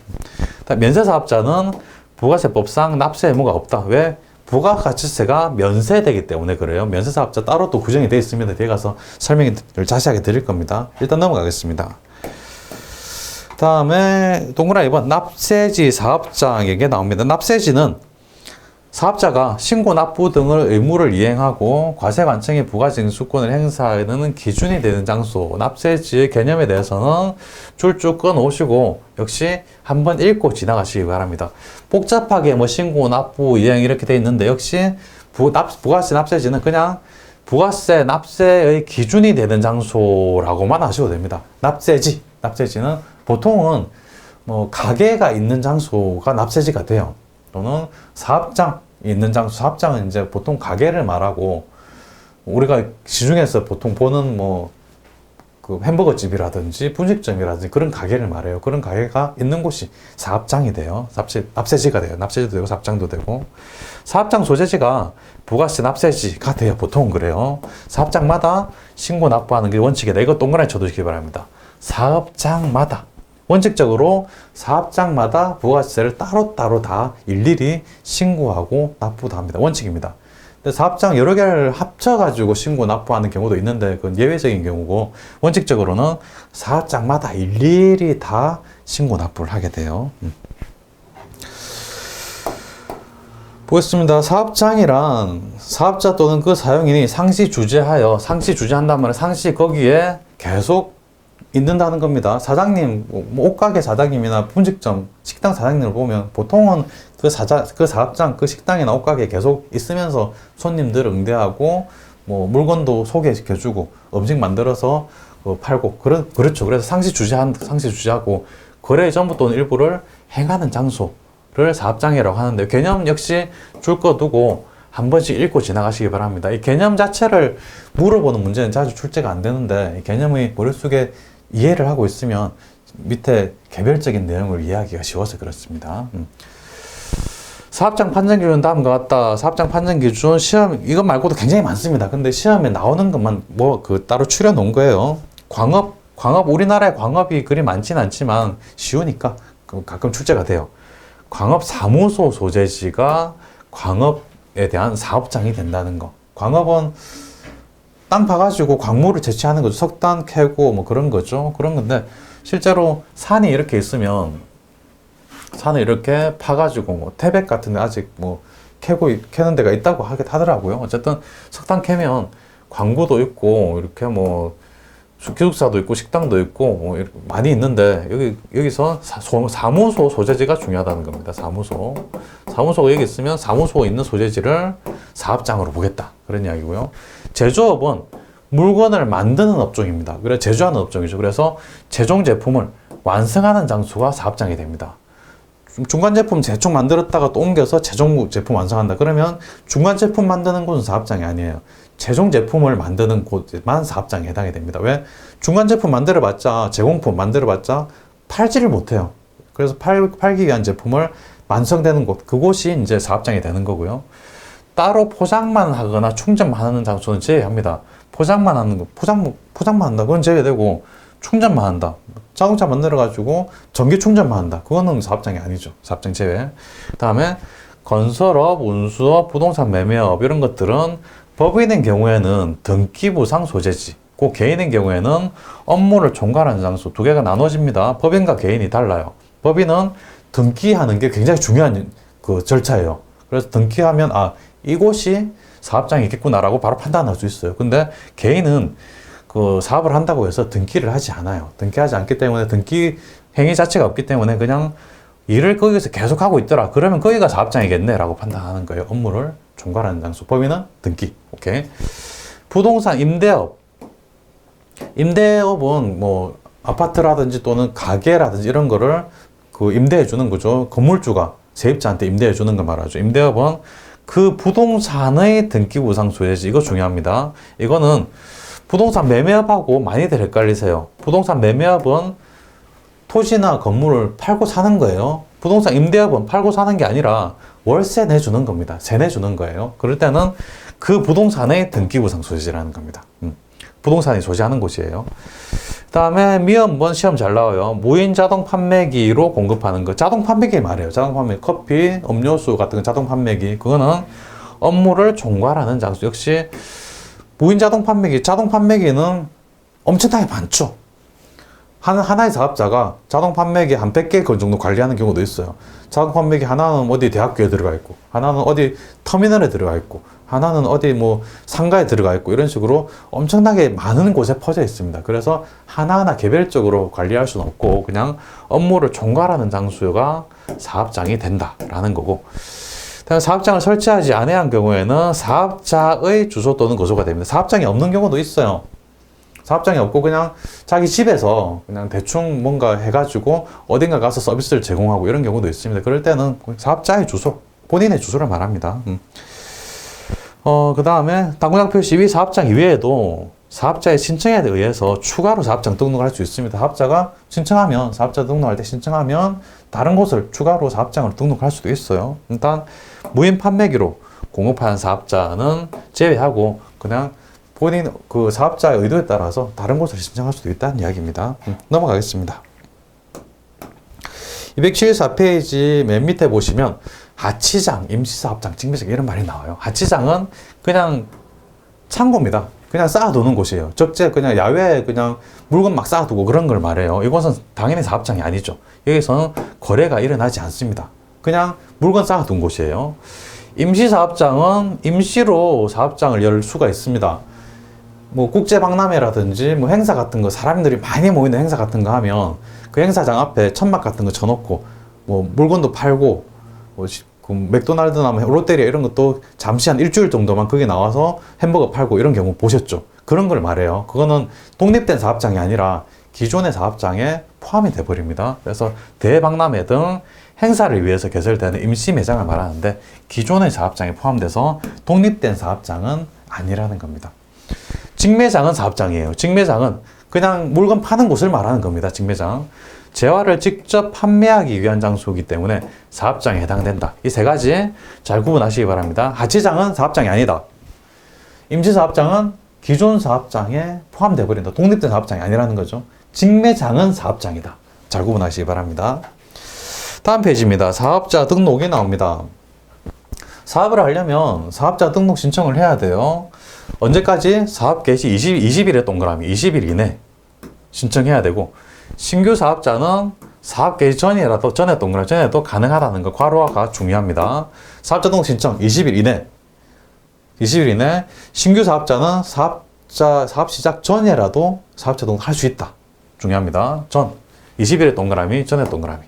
면세사업자는 부가세법상 납세 의무가 없다. 왜? 부가가치세가 면세되기 때문에 그래요. 면세사업자 따로 또 구정이 되어 있습니다. 뒤에 가서 설명을 자세하게 드릴 겁니다. 일단 넘어가겠습니다. 다음에 동그라미 2번 납세지 사업장에게 나옵니다. 납세지는 사업자가 신고 납부 등을 의무를 이행하고 과세관청의 부가징수권을 행사하는 기준이 되는 장소, 납세지의 개념에 대해서는 줄쭉 끊어오시고 역시 한번 읽고 지나가시기 바랍니다. 복잡하게 신고 납부 이행 이렇게 돼 있는데 역시 부가세 납세지는 그냥 부가세 납세의 기준이 되는 장소라고만 하셔도 됩니다. 납세지는 보통은 가게가 있는 장소가 납세지가 돼요. 또는 사업장이 있는 장소, 사업장은 이제 보통 가게를 말하고 우리가 시중에서 보통 보는 햄버거집이라든지 분식점이라든지 그런 가게를 말해요. 그런 가게가 있는 곳이 사업장이 돼요. 납세지가 돼요. 납세지도 되고 사업장도 되고. 사업장 소재지가 부가세 납세지가 돼요. 보통 그래요. 사업장마다 신고 납부하는 게 원칙이다. 이거 동그라미 쳐두시기 바랍니다. 사업장마다. 원칙적으로 사업장마다 부가세를 따로따로 다 일일이 신고하고 납부도 합니다. 원칙입니다. 근데 사업장 여러 개를 합쳐가지고 신고 납부하는 경우도 있는데 그건 예외적인 경우고 원칙적으로는 사업장마다 일일이 다 신고 납부를 하게 돼요. 보겠습니다. 사업장이란 사업자 또는 그 사용인이 상시 주재하여 상시 주재한다는 말은 상시 거기에 계속 있는다는 겁니다. 사장님, 옷가게 사장님이나 분식점, 식당 사장님을 보면 보통은 그 사업장, 그 식당이나 옷가게에 계속 있으면서 손님들 응대하고 뭐 물건도 소개시켜주고 음식 만들어서 팔고 그렇죠. 그래서 상시 주재하고 거래 전부 또는 일부를 행하는 장소를 사업장이라고 하는데 개념 역시 줄 거 두고 한 번씩 읽고 지나가시기 바랍니다. 이 개념 자체를 물어보는 문제는 자주 출제가 안 되는데 이 개념의 머릿속에 이해를 하고 있으면 밑에 개별적인 내용을 이해하기가 쉬워서 그렇습니다. 사업장 판정 기준 다음과 같다. 사업장 판정 기준 시험 이것 말고도 굉장히 많습니다. 근데 시험에 나오는 것만 따로 추려 놓은 거예요. 광업 우리나라에 광업이 그리 많지는 않지만 쉬우니까 가끔 출제가 돼요. 광업 사무소 소재지가 광업에 대한 사업장이 된다는 거. 광업은 땅 파가지고 광물을 채취하는 거죠. 석탄 캐고 뭐 그런 거죠. 그런 건데 실제로 산이 이렇게 있으면 산을 이렇게 파가지고 뭐 태백 같은 데 아직 뭐 캐는 데가 있다고 하더라고요. 어쨌든 석탄 캐면 광고도 있고 이렇게 뭐 기숙사도 있고 식당도 있고 뭐 많이 있는데 여기서 사무소 소재지가 중요하다는 겁니다. 사무소가 여기 있으면 사무소가 있는 소재지를 사업장으로 보겠다 그런 이야기고요. 제조업은 물건을 만드는 업종입니다. 그래서 제조하는 업종이죠. 그래서 최종 제품을 완성하는 장소가 사업장이 됩니다. 중간 제품 대충 만들었다가 또 옮겨서 최종 제품 완성한다. 그러면 중간 제품 만드는 곳은 사업장이 아니에요. 최종 제품을 만드는 곳만 사업장에 해당이 됩니다. 왜? 중간 제품 만들어봤자, 제공품 만들어봤자 팔지를 못해요. 그래서 팔기 위한 제품을 완성되는 곳, 그곳이 이제 사업장이 되는 거고요. 따로 포장만 하거나 충전만 하는 장소는 제외합니다. 포장만 하는 거, 포장만 한다. 그건 제외되고, 충전만 한다. 자동차 만들어가지고 전기 충전만 한다. 그거는 사업장이 아니죠. 사업장 제외. 그 다음에 건설업, 운수업, 부동산 매매업 이런 것들은 법인의 경우에는 등기부상 소재지, 그 개인의 경우에는 업무를 총괄하는 장소 두 개가 나눠집니다. 법인과 개인이 달라요. 법인은 등기하는 게 굉장히 중요한 그 절차예요. 그래서 등기하면 이곳이 사업장이겠구나라고 바로 판단할 수 있어요. 근데 개인은 그 사업을 한다고 해서 등기를 하지 않아요. 등기하지 않기 때문에 등기 행위 자체가 없기 때문에 그냥 일을 거기서 계속 하고 있더라. 그러면 거기가 사업장이겠네라고 판단하는 거예요. 업무를 총괄하는 장소. 법인은 등기. 오케이. 부동산 임대업. 임대업은 뭐 아파트라든지 또는 가게라든지 이런 거를 그 임대해 주는 거죠. 건물주가 세입자한테 임대해 주는 거 말하죠. 임대업은 그 부동산의 등기부상 소재지. 이거 중요합니다. 이거는 부동산 매매업하고 많이들 헷갈리세요. 부동산 매매업은 토지나 건물을 팔고 사는 거예요. 부동산 임대업은 팔고 사는 게 아니라 월세 내주는 겁니다. 세 내주는 거예요. 그럴 때는 그 부동산의 등기부상 소재지라는 겁니다. 부동산이 소지하는 곳이에요. 그 다음에 미업은 시험 잘 나와요. 무인 자동 판매기로 공급하는 거. 자동 판매기 말이에요. 자동 판매기. 커피, 음료수 같은 거 자동 판매기. 그거는 업무를 총괄하는 장소. 역시 무인 자동 판매기. 자동 판매기는 엄청나게 많죠. 하나의 사업자가 자동 판매기 한 100개 정도 관리하는 경우도 있어요. 자동 판매기 하나는 어디 대학교에 들어가 있고, 하나는 어디 터미널에 들어가 있고, 하나는 어디 뭐 상가에 들어가 있고, 이런 식으로 엄청나게 많은 곳에 퍼져 있습니다. 그래서 하나하나 개별적으로 관리할 수는 없고, 그냥 업무를 총괄하는 장소가 사업장이 된다라는 거고, 사업장을 설치하지 않은 경우에는 사업자의 주소 또는 거소가 됩니다. 사업장이 없는 경우도 있어요. 사업장이 없고 그냥 자기 집에서 그냥 대충 뭔가 해가지고 어딘가 가서 서비스를 제공하고 이런 경우도 있습니다. 그럴 때는 사업자의 주소, 본인의 주소를 말합니다. 그 다음에 당구장 표시 위 사업장 이외에도 사업자의 신청에 의해서 추가로 사업장 등록을 할 수 있습니다. 사업자가 신청하면, 사업자 등록할 때 신청하면 다른 곳을 추가로 사업장으로 등록할 수도 있어요. 일단 무인 판매기로 공급하는 사업자는 제외하고 그냥 본인 그 사업자의 의도에 따라서 다른 곳을 신청할 수도 있다는 이야기입니다. 넘어가겠습니다. 274페이지 맨 밑에 보시면 하치장, 임시사업장, 징배장 이런 말이 나와요. 하치장은 그냥 창고입니다. 그냥 쌓아두는 곳이에요. 적재 그냥 야외에 그냥 물건 막 쌓아두고 그런 걸 말해요. 이것은 당연히 사업장이 아니죠. 여기서는 거래가 일어나지 않습니다. 그냥 물건 쌓아둔 곳이에요. 임시사업장은 임시로 사업장을 열 수가 있습니다. 뭐 국제박람회라든지 뭐 행사 같은 거, 사람들이 많이 모이는 행사 같은 거 하면 그 행사장 앞에 천막 같은 거 쳐놓고 뭐 물건도 팔고 뭐 그 맥도날드나 뭐 롯데리아 이런 것도 잠시 한 일주일 정도만 거기 나와서 햄버거 팔고 이런 경우 보셨죠? 그런 걸 말해요. 그거는 독립된 사업장이 아니라 기존의 사업장에 포함이 돼버립니다. 그래서 대박람회 등 행사를 위해서 개설되는 임시 매장을 말하는데 기존의 사업장에 포함돼서 독립된 사업장은 아니라는 겁니다. 직매장은 사업장이에요. 직매장은 그냥 물건 파는 곳을 말하는 겁니다. 직매장. 재화를 직접 판매하기 위한 장소이기 때문에 사업장에 해당된다. 이 세 가지 잘 구분하시기 바랍니다. 하치장은 사업장이 아니다. 임시사업장은 기존 사업장에 포함되어 버린다. 독립된 사업장이 아니라는 거죠. 직매장은 사업장이다. 잘 구분하시기 바랍니다. 다음 페이지입니다. 사업자 등록이 나옵니다. 사업을 하려면 사업자 등록 신청을 해야 돼요. 언제까지? 사업 개시 20일에 동그라미 20일 이내 신청해야 되고, 신규 사업자는 사업 개시 전이라도 전에 동그라미 전에도 가능하다는 거 괄호가 중요합니다. 사업자 등록 신청 20일 이내 20일 이내, 신규 사업자는 사업 시작 전이라도 사업자 등록 할 수 있다. 중요합니다. 전 20일에 동그라미 전에 동그라미.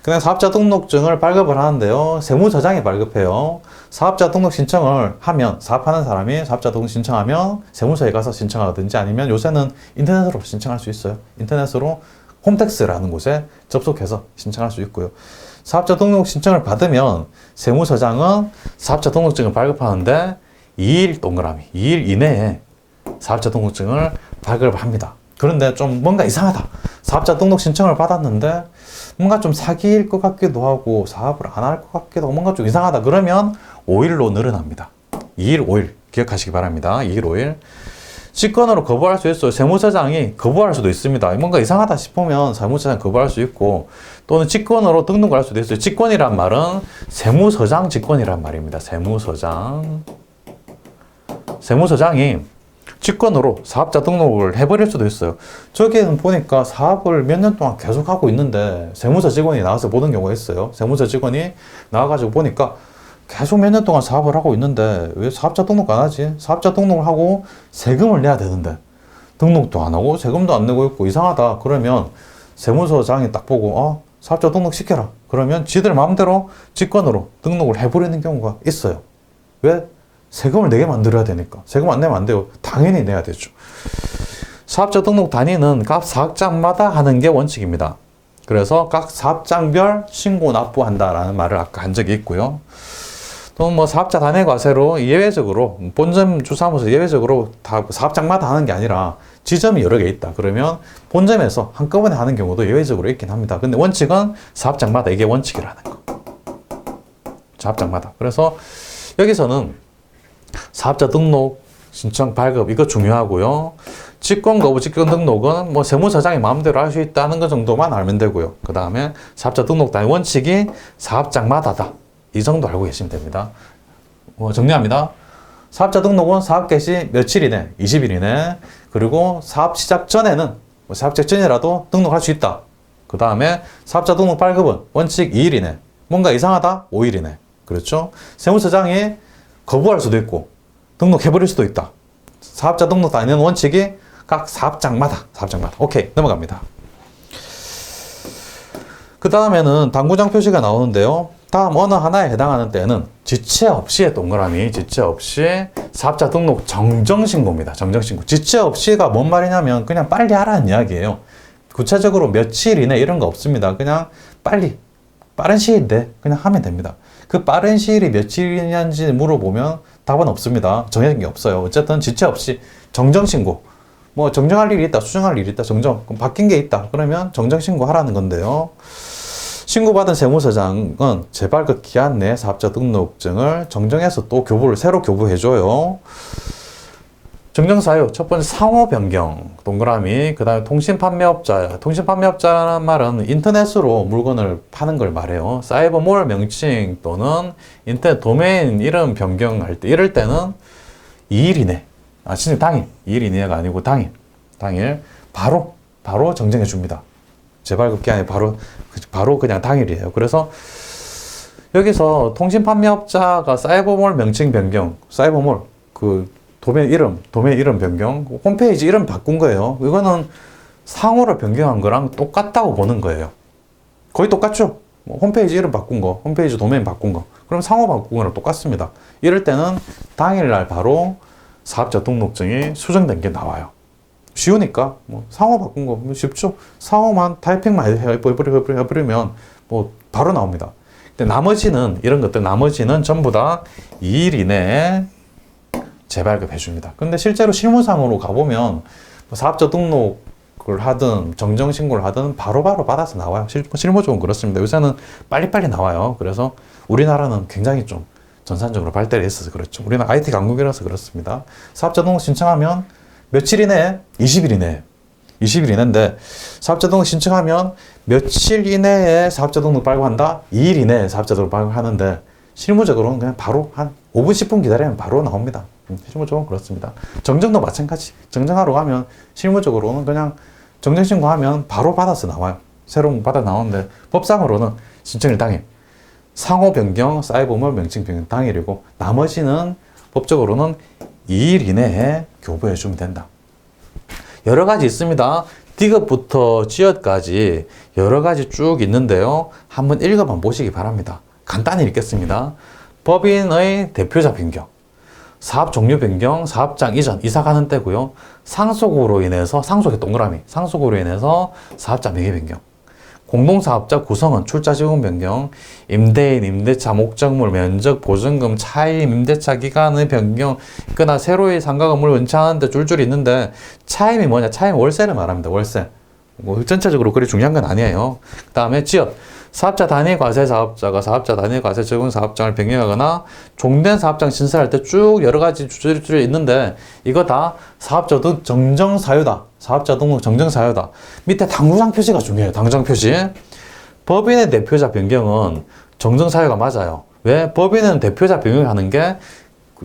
그냥 사업자 등록증을 발급을 하는데요. 세무서장이 발급해요. 사업자 등록 신청을 하면, 사업하는 사람이 사업자 등록 신청하면 세무서에 가서 신청하든지 아니면 요새는 인터넷으로 신청할 수 있어요. 인터넷으로 홈택스라는 곳에 접속해서 신청할 수 있고요. 사업자 등록 신청을 받으면 세무서장은 사업자 등록증을 발급하는데 2일 동그라미, 2일 이내에 사업자 등록증을 발급을 합니다. 그런데 좀 뭔가 이상하다. 사업자 등록 신청을 받았는데 뭔가 좀 사기일 것 같기도 하고 사업을 안 할 것 같기도 하고 뭔가 좀 이상하다. 그러면 5일로 늘어납니다. 2일, 5일 기억하시기 바랍니다. 2일, 5일. 직권으로 거부할 수 있어요. 세무서장이 거부할 수도 있습니다. 뭔가 이상하다 싶으면 세무서장이 거부할 수 있고, 또는 직권으로 등록을 할 수도 있어요. 직권이란 말은 세무서장 직권이란 말입니다. 세무서장이 직권으로 사업자 등록을 해버릴 수도 있어요. 저기에는 보니까 사업을 몇 년 동안 계속 하고 있는데 세무서 직원이 나와서 보는 경우가 있어요. 세무서 직원이 나와가지고 보니까 계속 몇 년 동안 사업을 하고 있는데 왜 사업자 등록 안 하지? 사업자 등록을 하고 세금을 내야 되는데 등록도 안 하고 세금도 안 내고 있고 이상하다. 그러면 세무서장이 딱 보고 사업자 등록 시켜라. 그러면 지들 마음대로 직권으로 등록을 해버리는 경우가 있어요. 왜? 세금을 내게 만들어야 되니까. 세금 안 내면 안 돼요. 당연히 내야 되죠. 사업자 등록 단위는 각 사업장마다 하는 게 원칙입니다. 그래서 각 사업장별 신고 납부한다라는 말을 아까 한 적이 있고요. 또 뭐 사업자 단위 과세로 예외적으로 본점 주사무소 예외적으로 다 사업장마다 하는 게 아니라 지점이 여러 개 있다. 그러면 본점에서 한꺼번에 하는 경우도 예외적으로 있긴 합니다. 근데 원칙은 사업장마다 이게 원칙이라는 거. 사업장마다. 그래서 여기서는 사업자 등록 신청 발급 이거 중요하고요. 직권 거부 직권 등록은 뭐 세무서장이 마음대로 할 수 있다는 것 정도만 알면 되고요. 그 다음에 사업자 등록 단위 원칙이 사업장마다다. 이 정도 알고 계시면 됩니다. 정리합니다. 사업자 등록은 사업 개시 며칠 이내, 20일 이내. 그리고 사업 시작 전에는 사업 시작 전이라도 등록할 수 있다. 그 다음에 사업자 등록 발급은 원칙 2일 이내. 뭔가 이상하다? 5일 이내. 그렇죠? 세무서장이 거부할 수도 있고 등록해버릴 수도 있다. 사업자 등록 단위는 원칙이 각 사업장마다. 오케이, 넘어갑니다. 그 다음에는 당구장 표시가 나오는데요. 다음 어느 하나에 해당하는 때는 지체 없이의 동그라미, 지체 없이 사업자 등록 정정신고입니다. 정정신고. 지체 없이가 뭔 말이냐면 그냥 빨리 하라는 이야기예요. 구체적으로 며칠 이내 이런 거 없습니다. 그냥 빨리, 빠른 시일인데 그냥 하면 됩니다. 그 빠른 시일이 며칠이냐는지 물어보면 답은 없습니다. 정해진 게 없어요. 어쨌든 지체 없이 정정신고. 뭐 정정할 일이 있다, 수정할 일이 있다, 정정. 그럼 바뀐 게 있다. 그러면 정정신고 하라는 건데요. 신고받은 세무서장은 재발급 기한 내에 사업자 등록증을 정정해서 또 새로 교부해줘요. 정정사유, 첫 번째 상호 변경, 동그라미, 그 다음에 통신판매업자. 통신판매업자라는 말은 인터넷으로 물건을 파는 걸 말해요. 사이버몰 명칭 또는 인터넷 도메인 이름 변경할 때, 이럴 때는 2일 이내, 진짜 당일, 2일 이내가 아니고 당일, 바로 정정해 줍니다. 재발급 기한이 바로 그냥 당일이에요. 그래서 여기서 통신판매업자가 사이버몰 명칭 변경, 사이버몰, 도메인 이름 변경, 홈페이지 이름 바꾼 거예요. 이거는 상호를 변경한 거랑 똑같다고 보는 거예요. 거의 똑같죠? 뭐 홈페이지 이름 바꾼 거, 홈페이지 도메인 바꾼 거, 그럼 상호 바꾼 거랑 똑같습니다. 이럴 때는 당일날 바로 사업자 등록증이 수정된 게 나와요. 쉬우니까 뭐 상호 바꾼 거 쉽죠. 상호만 타이핑만 해버리면 뭐 바로 나옵니다. 근데 나머지는 이런 것들 나머지는 전부 다 2일 이내에 재발급해 줍니다. 근데 실제로 실무상으로 가보면 뭐 사업자 등록을 하든 정정신고를 하든 바로바로 받아서 나와요. 실무적으로 그렇습니다. 요새는 빨리빨리 나와요. 그래서 우리나라는 굉장히 좀 전산적으로 발달이 있어서 그렇죠. 우리는 IT 강국이라서 그렇습니다. 사업자 등록 신청하면 며칠 이내에? 20일 이내에. 20일 이내인데 사업자 등록 신청하면 며칠 이내에 사업자 등록 발급한다? 2일 이내에 사업자 등록 발급하는데 실무적으로는 그냥 바로 한 5분, 10분 기다리면 바로 나옵니다. 실무적으로 그렇습니다. 정정도 마찬가지. 정정하러 가면 실무적으로는 그냥 정정신고하면 바로 받아서 나와요. 새로운 거 받아 나오는데 법상으로는 신청일 당일. 상호 변경, 사이버몰 명칭 변경 당일이고 나머지는 법적으로는 2일 이내에 교부해 주면 된다. 여러 가지 있습니다. 디귿부터 지읒까지 여러 가지 쭉 있는데요. 한번 읽어만 보시기 바랍니다. 간단히 읽겠습니다. 법인의 대표자 변경, 사업 종류 변경, 사업장 이전, 이사 가는 때고요. 상속으로 인해서, 상속의 동그라미, 상속으로 인해서 사업자 명의 변경, 공동사업자 구성원, 출자 지분 변경, 임대인, 임대차, 목적물, 면적, 보증금, 차임, 임대차 기간의 변경, 그러나 새로이 상가 건물을 은퇴하는데 줄줄이 있는데 차임이 뭐냐? 차임 월세를 말합니다. 월세. 뭐 전체적으로 그리 중요한 건 아니에요. 그 다음에 지역. 사업자 단위 과세 사업자가 사업자 단위 과세 적용 사업장을 변경하거나 종된 사업장 신설할 때 쭉 여러 가지 줄줄이 있는데 이거 다 사업자 등 정정 사유다. 사업자 등록 정정 사유다. 밑에 당구장 표시가 중요해요. 당구장 표시. 법인의 대표자 변경은 정정 사유가 맞아요. 왜? 법인은 대표자 변경하는 게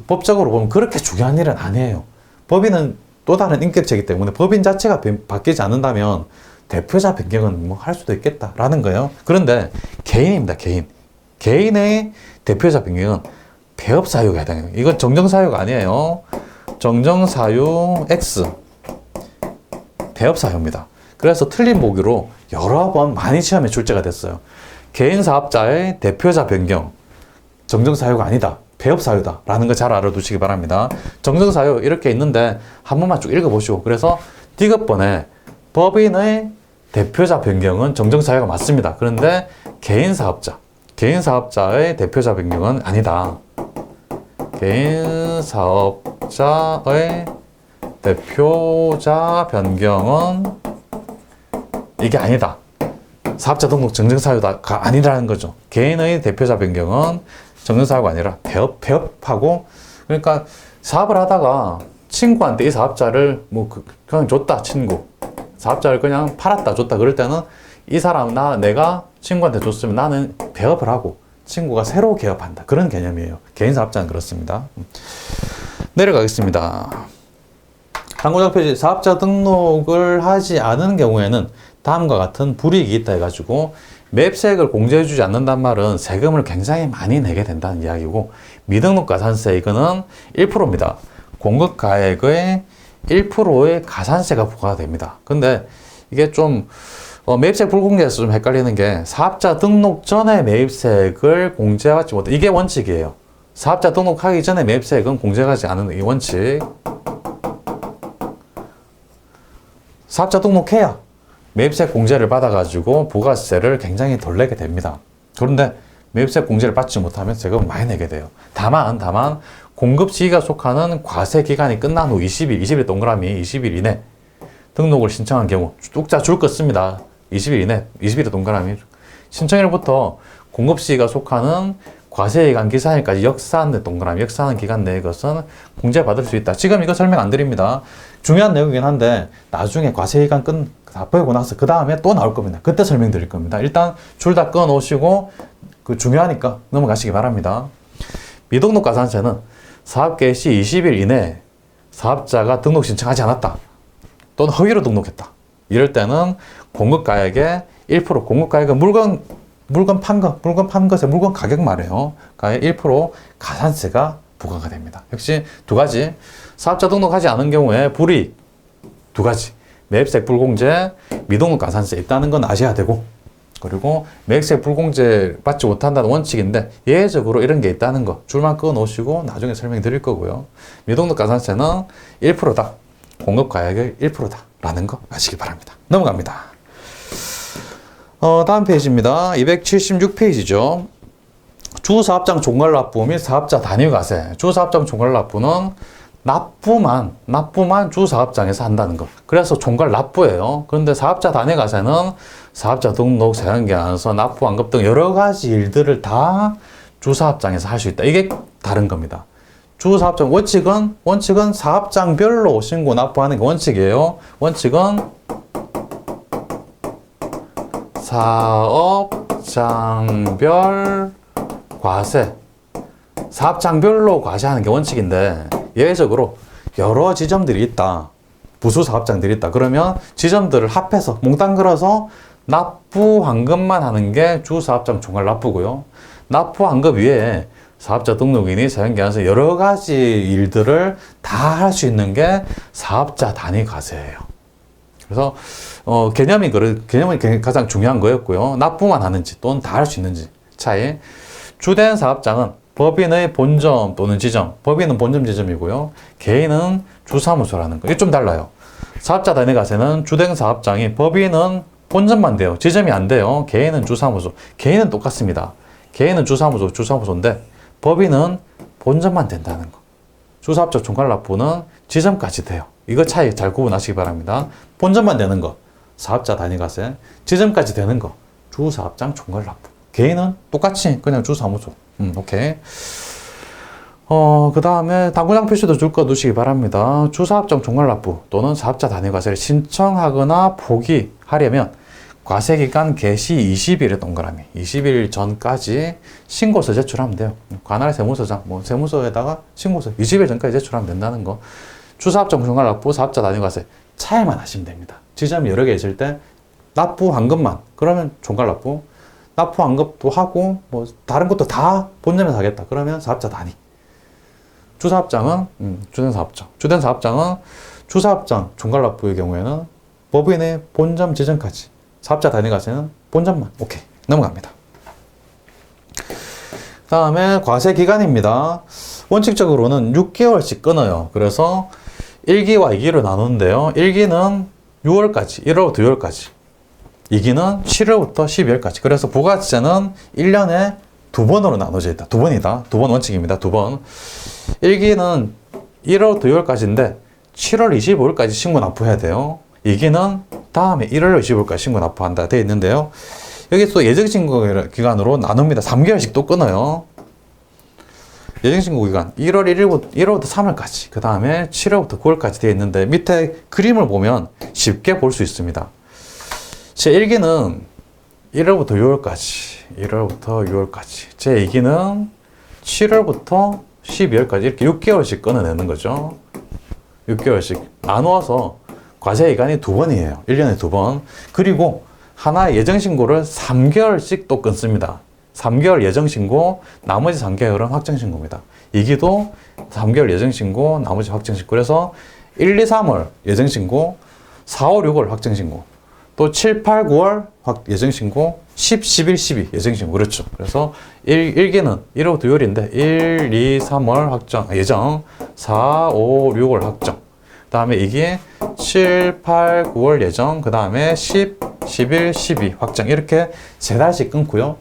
법적으로 보면 그렇게 중요한 일은 아니에요. 법인은 또 다른 인격체이기 때문에 법인 자체가 바뀌지 않는다면 대표자 변경은 뭐 할 수도 있겠다라는 거예요. 그런데 개인입니다. 개인의 대표자 변경은 폐업사유가 해당해요. 이건 정정사유가 아니에요. 정정사유 X 폐업사유입니다. 그래서 틀린 보기로 여러 번 많이 시험에 출제가 됐어요. 개인 사업자의 대표자 변경 정정사유가 아니다. 폐업사유다 라는 거 잘 알아두시기 바랍니다. 정정사유 이렇게 있는데 한 번만 쭉 읽어보시고 그래서 디귿번에 법인의 대표자 변경은 정정사유가 맞습니다. 그런데 개인 사업자의 대표자 변경은 아니다. 개인 사업자의 대표자 변경은 이게 아니다. 사업자 등록 정정사유가 아니라는 거죠. 개인의 대표자 변경은 정정사유가 아니라 폐업하고 그러니까 사업을 하다가 친구한테 이 사업자를 뭐 그냥 줬다 친구 사업자를 그냥 팔았다 줬다 그럴 때는 이 사람 내가 친구한테 줬으면 나는 폐업을 하고 친구가 새로 개업한다 그런 개념이에요. 개인 사업자는 그렇습니다. 내려가겠습니다. 당구장 표시 사업자 등록을 하지 않은 경우에는 다음과 같은 불이익이 있다 해가지고 매입세액을 공제해주지 않는단 말은 세금을 굉장히 많이 내게 된다는 이야기고 미등록 가산세 이거는 1%입니다. 공급가액의 1%의 가산세가 부과가 됩니다. 근데 이게 좀 매입세액 불공제에서 좀 헷갈리는 게 사업자 등록 전에 매입세액을 공제하지 못해 이게 원칙이에요. 사업자 등록하기 전에 매입세액은 공제하지 않는 이 원칙. 사업자 등록해야 매입세 공제를 받아가지고 부가세를 굉장히 덜 내게 됩니다. 그런데 매입세 공제를 받지 못하면 세금을 많이 내게 돼요. 다만 공급 시기가 속하는 과세 기간이 끝난 후 20일 동그라미 20일 이내 등록을 신청한 경우 뚝자 줄 거 씁니다. 20일 이내 20일의 동그라미 신청일부터 공급 시기가 속하는 과세기간 기산일까지 역사하는 동그라미 역사하는 기간 내의 것은 공제받을 수 있다. 지금 이거 설명 안 드립니다. 중요한 내용이긴 한데 나중에 과세기간 다 보고 나서 그 다음에 또 나올 겁니다. 그때 설명드릴 겁니다. 일단 줄 다 끊어 놓으시고 그 중요하니까 넘어가시기 바랍니다. 미등록 가산세는 사업 개시 20일 이내에 사업자가 등록 신청하지 않았다. 또는 허위로 등록했다. 이럴 때는 공급가액의 1% 공급가액은 물건 판 것에 물건 가격 말이에요. 가액 1% 가산세가 부과가 됩니다. 역시 두 가지. 사업자 등록하지 않은 경우에 불이익 두 가지. 매입세액 불공제, 미등록 가산세 있다는 건 아셔야 되고 그리고 매액세 불공제 받지 못한다는 원칙인데 예외적으로 이런 게 있다는 거 줄만 끊어 놓으시고 나중에 설명드릴 거고요. 미등록 가산세는 1%다. 공급 가액의 1%다. 라는 거 아시기 바랍니다. 넘어갑니다. 다음 페이지입니다. 276페이지죠. 주사업장 종괄납부 및 사업자 단위과세. 주사업장 종괄납부는 납부만 주사업장에서 한다는 거. 그래서 종괄납부예요. 그런데 사업자 단위과세는 사업자 등록, 세관계약서, 납부, 환급 등 여러 가지 일들을 다 주사업장에서 할 수 있다. 이게 다른 겁니다. 주사업장 원칙은 사업장별로 신고 납부하는 게 원칙이에요. 원칙은 사업장별 과세. 사업장별로 과세하는 게 원칙인데 예외적으로 여러 지점들이 있다. 부수 사업장들이 있다. 그러면 지점들을 합해서 몽땅 걸어서 납부 환급만 하는 게 주사업장 종괄납부고요. 납부 환급 위에 사업자 등록인이 세관계약서 여러 가지 일들을 다 할 수 있는 게 사업자 단위 과세예요. 그래서 개념이 가장 중요한 거였고요. 납부만 하는지 또는 다 할 수 있는지 차이. 주된 사업장은 법인의 본점 또는 지점, 법인은 본점 지점이고요. 개인은 주사무소라는 거. 이게 좀 달라요. 사업자 단위 과세는 주된 사업장이 법인은 본점만 돼요. 지점이 안 돼요. 개인은 주사무소. 개인은 똑같습니다. 개인은 주사무소인데 법인은 본점만 된다는 거. 주사업장 종괄납부는 지점까지 돼요. 이거 차이 잘 구분하시기 바랍니다. 본점만 되는 거, 사업자 단위과세. 지점까지 되는 거, 주사업장 종괄납부. 개인은 똑같이 그냥 주사무소. 오케이. 그 다음에 당구장 표시도 줄 거 두시기 바랍니다. 주사업장 종괄납부 또는 사업자 단위과세를 신청하거나 포기하려면 과세기간 개시 20일에 동그라미 20일 전까지 신고서 제출하면 돼요. 관할 세무서장, 세무서에다가 신고서 20일 전까지 제출하면 된다는 거. 주사업장 종괄납부, 사업자 단위과세 차이만 하시면 됩니다. 지점이 여러 개 있을 때 납부 환급만 그러면 종괄납부, 납부 환급도 하고 다른 것도 다 본점에서 하겠다. 그러면 사업자 단위. 주사업장은 주된 사업장은 주사업장 종괄납부의 경우에는 법인의 본점 지점까지. 사업자 단위과세는 본점만. 오케이. 넘어갑니다. 다음에 과세 기간입니다. 원칙적으로는 6개월씩 끊어요. 그래서 1기와 2기로 나누는데요. 1기는 6월까지, 1월부터 6월까지. 2기는 7월부터 12월까지. 그래서 부가세는 1년에 2번으로 나눠져 있다. 2번이다. 2번 원칙입니다. 2번. 1기는 1월부터 6월까지인데 7월 25일까지 신고 납부해야 돼요. 2기는 다음에 1월 25일까지 신고 납부한다 되어 있는데요. 여기 또 예정신고 기간으로 나눕니다. 3개월씩 또 끊어요. 예정신고 기간 1월부터 3월까지, 그 다음에 7월부터 9월까지 되어 있는데 밑에 그림을 보면 쉽게 볼 수 있습니다. 제1기는 1월부터 6월까지, 제2기는 7월부터 12월까지 이렇게 6개월씩 끊어내는 거죠. 6개월씩 나누어서 과세 기간이 2번이에요. 1년에 2번. 그리고 하나의 예정신고를 3개월씩 또 끊습니다. 3개월 예정신고, 나머지 3개월은 확정신고입니다. 2기도 3개월 예정신고, 나머지 확정신고. 그래서 1, 2, 3월 예정신고, 4, 5, 6월 확정신고, 또 7, 8, 9월 예정신고, 10, 11, 12 예정신고. 그렇죠. 그래서 1기는 1월부터 6월인데 1, 2, 3월 예정, 4, 5, 6월 확정. 그 다음에 이게 7, 8, 9월 예정, 그 다음에 10, 11, 12 확정. 이렇게 3달씩 끊고요.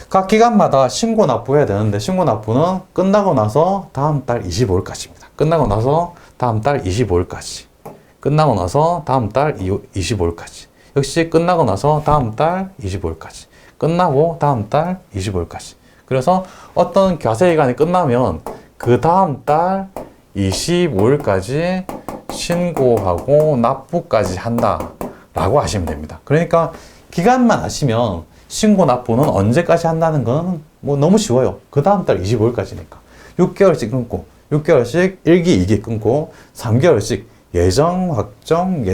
각 기간마다 신고 납부해야 되는데 신고 납부는 끝나고 나서 다음 달 25일까지입니다. 끝나고 나서 다음 달 25일까지. 끝나고 나서 다음 달 25일까지. 역시 끝나고 나서 다음 달 25일까지. 끝나고 다음 달 25일까지. 그래서 어떤 과세 기간이 끝나면 그 다음 달 25일까지 신고하고 납부까지 한다라고 하시면 됩니다. 그러니까 기간만 아시면 신고 납부는 언제까지 한다는 건 너무 쉬워요. 그 다음 달 25일까지니까. 6개월씩 끊고, 6개월씩 1기, 2기 끊고, 3개월씩 예정, 확정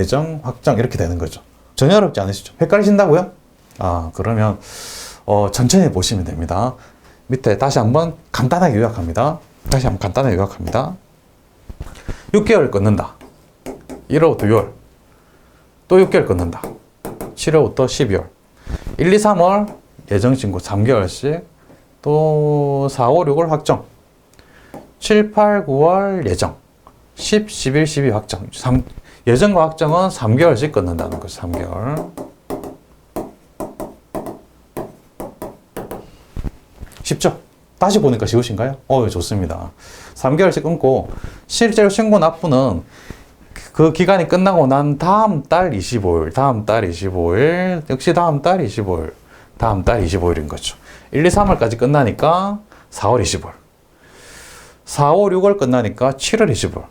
이렇게 되는 거죠. 전혀 어렵지 않으시죠? 헷갈리신다고요? 그러면 천천히 보시면 됩니다. 밑에 다시 한번 간단하게 요약합니다. 6개월 끊는다. 1월부터 6월. 또 6개월 끊는다. 7월부터 12월. 1, 2, 3월 예정신고 3개월씩, 또 4, 5, 6월 확정, 7, 8, 9월 예정, 10, 11, 12 확정. 예정과 확정은 3개월씩 끊는다는 거죠. 3개월. 쉽죠? 다시 보니까 쉬우신가요? 좋습니다. 3개월씩 끊고, 실제로 신고 납부는 그 기간이 끝나고 난 다음 달 25일, 다음 달 25일, 역시 다음 달 25일, 다음 달 25일인 거죠. 1, 2, 3월까지 끝나니까 4월 25일. 4, 5, 6월 끝나니까 7월 25일.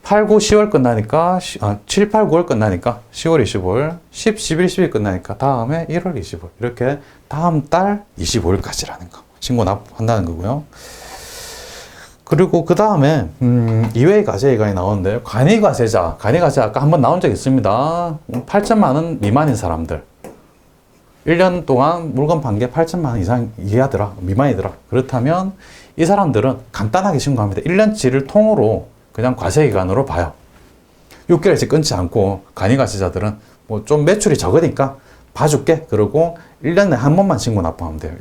8, 9, 10월 끝나니까, 7, 8, 9월 끝나니까 10월 25일, 10, 11, 12일 끝나니까 다음에 1월 25일. 이렇게 다음 달 25일까지라는 거. 신고 납부한다는 거고요. 그리고 그 다음에 이외의 과세기간이 나오는데요. 간이과세자 아까 한번 나온 적 있습니다. 8천만 원 미만인 사람들, 1년 동안 물건 판 게 8천만 원 이상 이하더라, 미만이더라. 그렇다면 이 사람들은 간단하게 신고합니다. 1년치를 통으로 그냥 과세기간으로 봐요. 6개월씩 끊지 않고, 간이과세자들은 뭐 좀 매출이 적으니까 봐줄게 그러고 1년에 한 번만 신고 납부하면 돼요.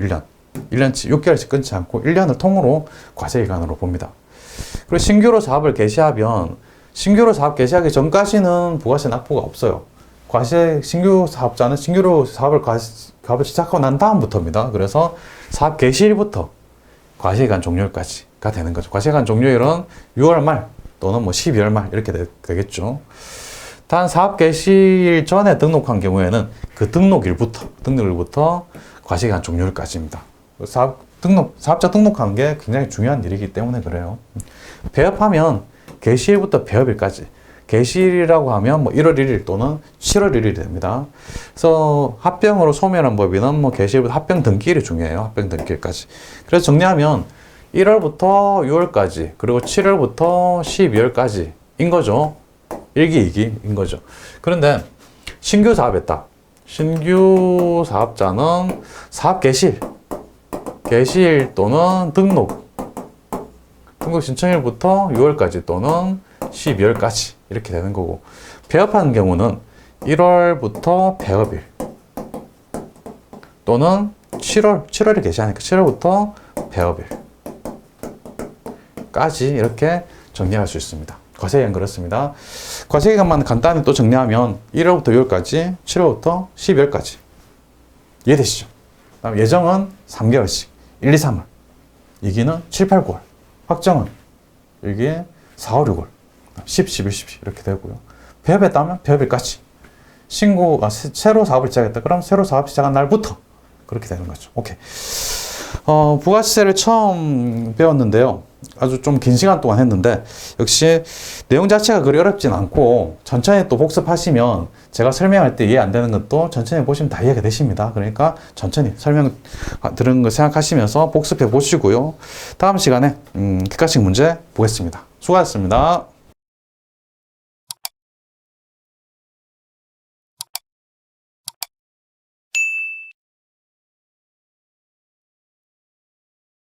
1년치 6개월씩 끊지 않고 1년을 통으로 과세기간으로 봅니다. 그리고 신규로 사업을 개시하면, 신규로 사업 개시하기 전까지는 부가세 납부가 없어요. 신규 사업자는 신규로 사업을 시작하고 난 다음부터입니다. 그래서 사업 개시일부터 과세기간 종료일까지가 되는 거죠. 과세기간 종료일은 6월 말 또는 뭐 12월 말 이렇게 되겠죠. 단 사업 개시일 전에 등록한 경우에는 그 등록일부터 과세기간 종료일까지입니다. 사업자 등록하는 게 굉장히 중요한 일이기 때문에 그래요. 배업하면 개시일부터 배업일까지. 개시일이라고 하면 뭐 1월 1일 또는 7월 1일이 됩니다. 그래서 합병으로 소멸한 법인은 뭐 개시일부터 합병 등기일이 중요해요. 합병 등기일까지. 그래서 정리하면 1월부터 6월까지, 그리고 7월부터 12월까지인 거죠. 1기, 2기인 거죠. 그런데 신규 사업했다. 신규 사업자는 사업 개시일 또는 등록 신청일부터 6월까지 또는 12월까지 이렇게 되는 거고, 폐업하는 경우는 1월부터 폐업일 또는 7월에 개시하니까 7월부터 폐업일까지 이렇게 정리할 수 있습니다. 과세기간 그렇습니다. 과세기간만 간단히 또 정리하면 1월부터 6월까지, 7월부터 12월까지. 이해되시죠? 그다음 예정은 3개월씩, 1, 2, 3월. 이기는 7, 8, 9월. 확정은 이게 4, 5, 6월. 10, 11, 12 이렇게 되고요. 폐업했다면 폐업일까지. 새로 사업을 시작했다. 그럼 새로 사업 시작한 날부터 그렇게 되는 거죠. 오케이. 부가세를 처음 배웠는데요. 아주 좀 긴 시간 동안 했는데, 역시 내용 자체가 그리 어렵진 않고 천천히 또 복습하시면 제가 설명할 때 이해 안 되는 것도 천천히 보시면 다 이해가 되십니다. 그러니까 천천히 설명 들은 거 생각하시면서 복습해 보시고요. 다음 시간에 객관식 문제 보겠습니다. 수고하셨습니다.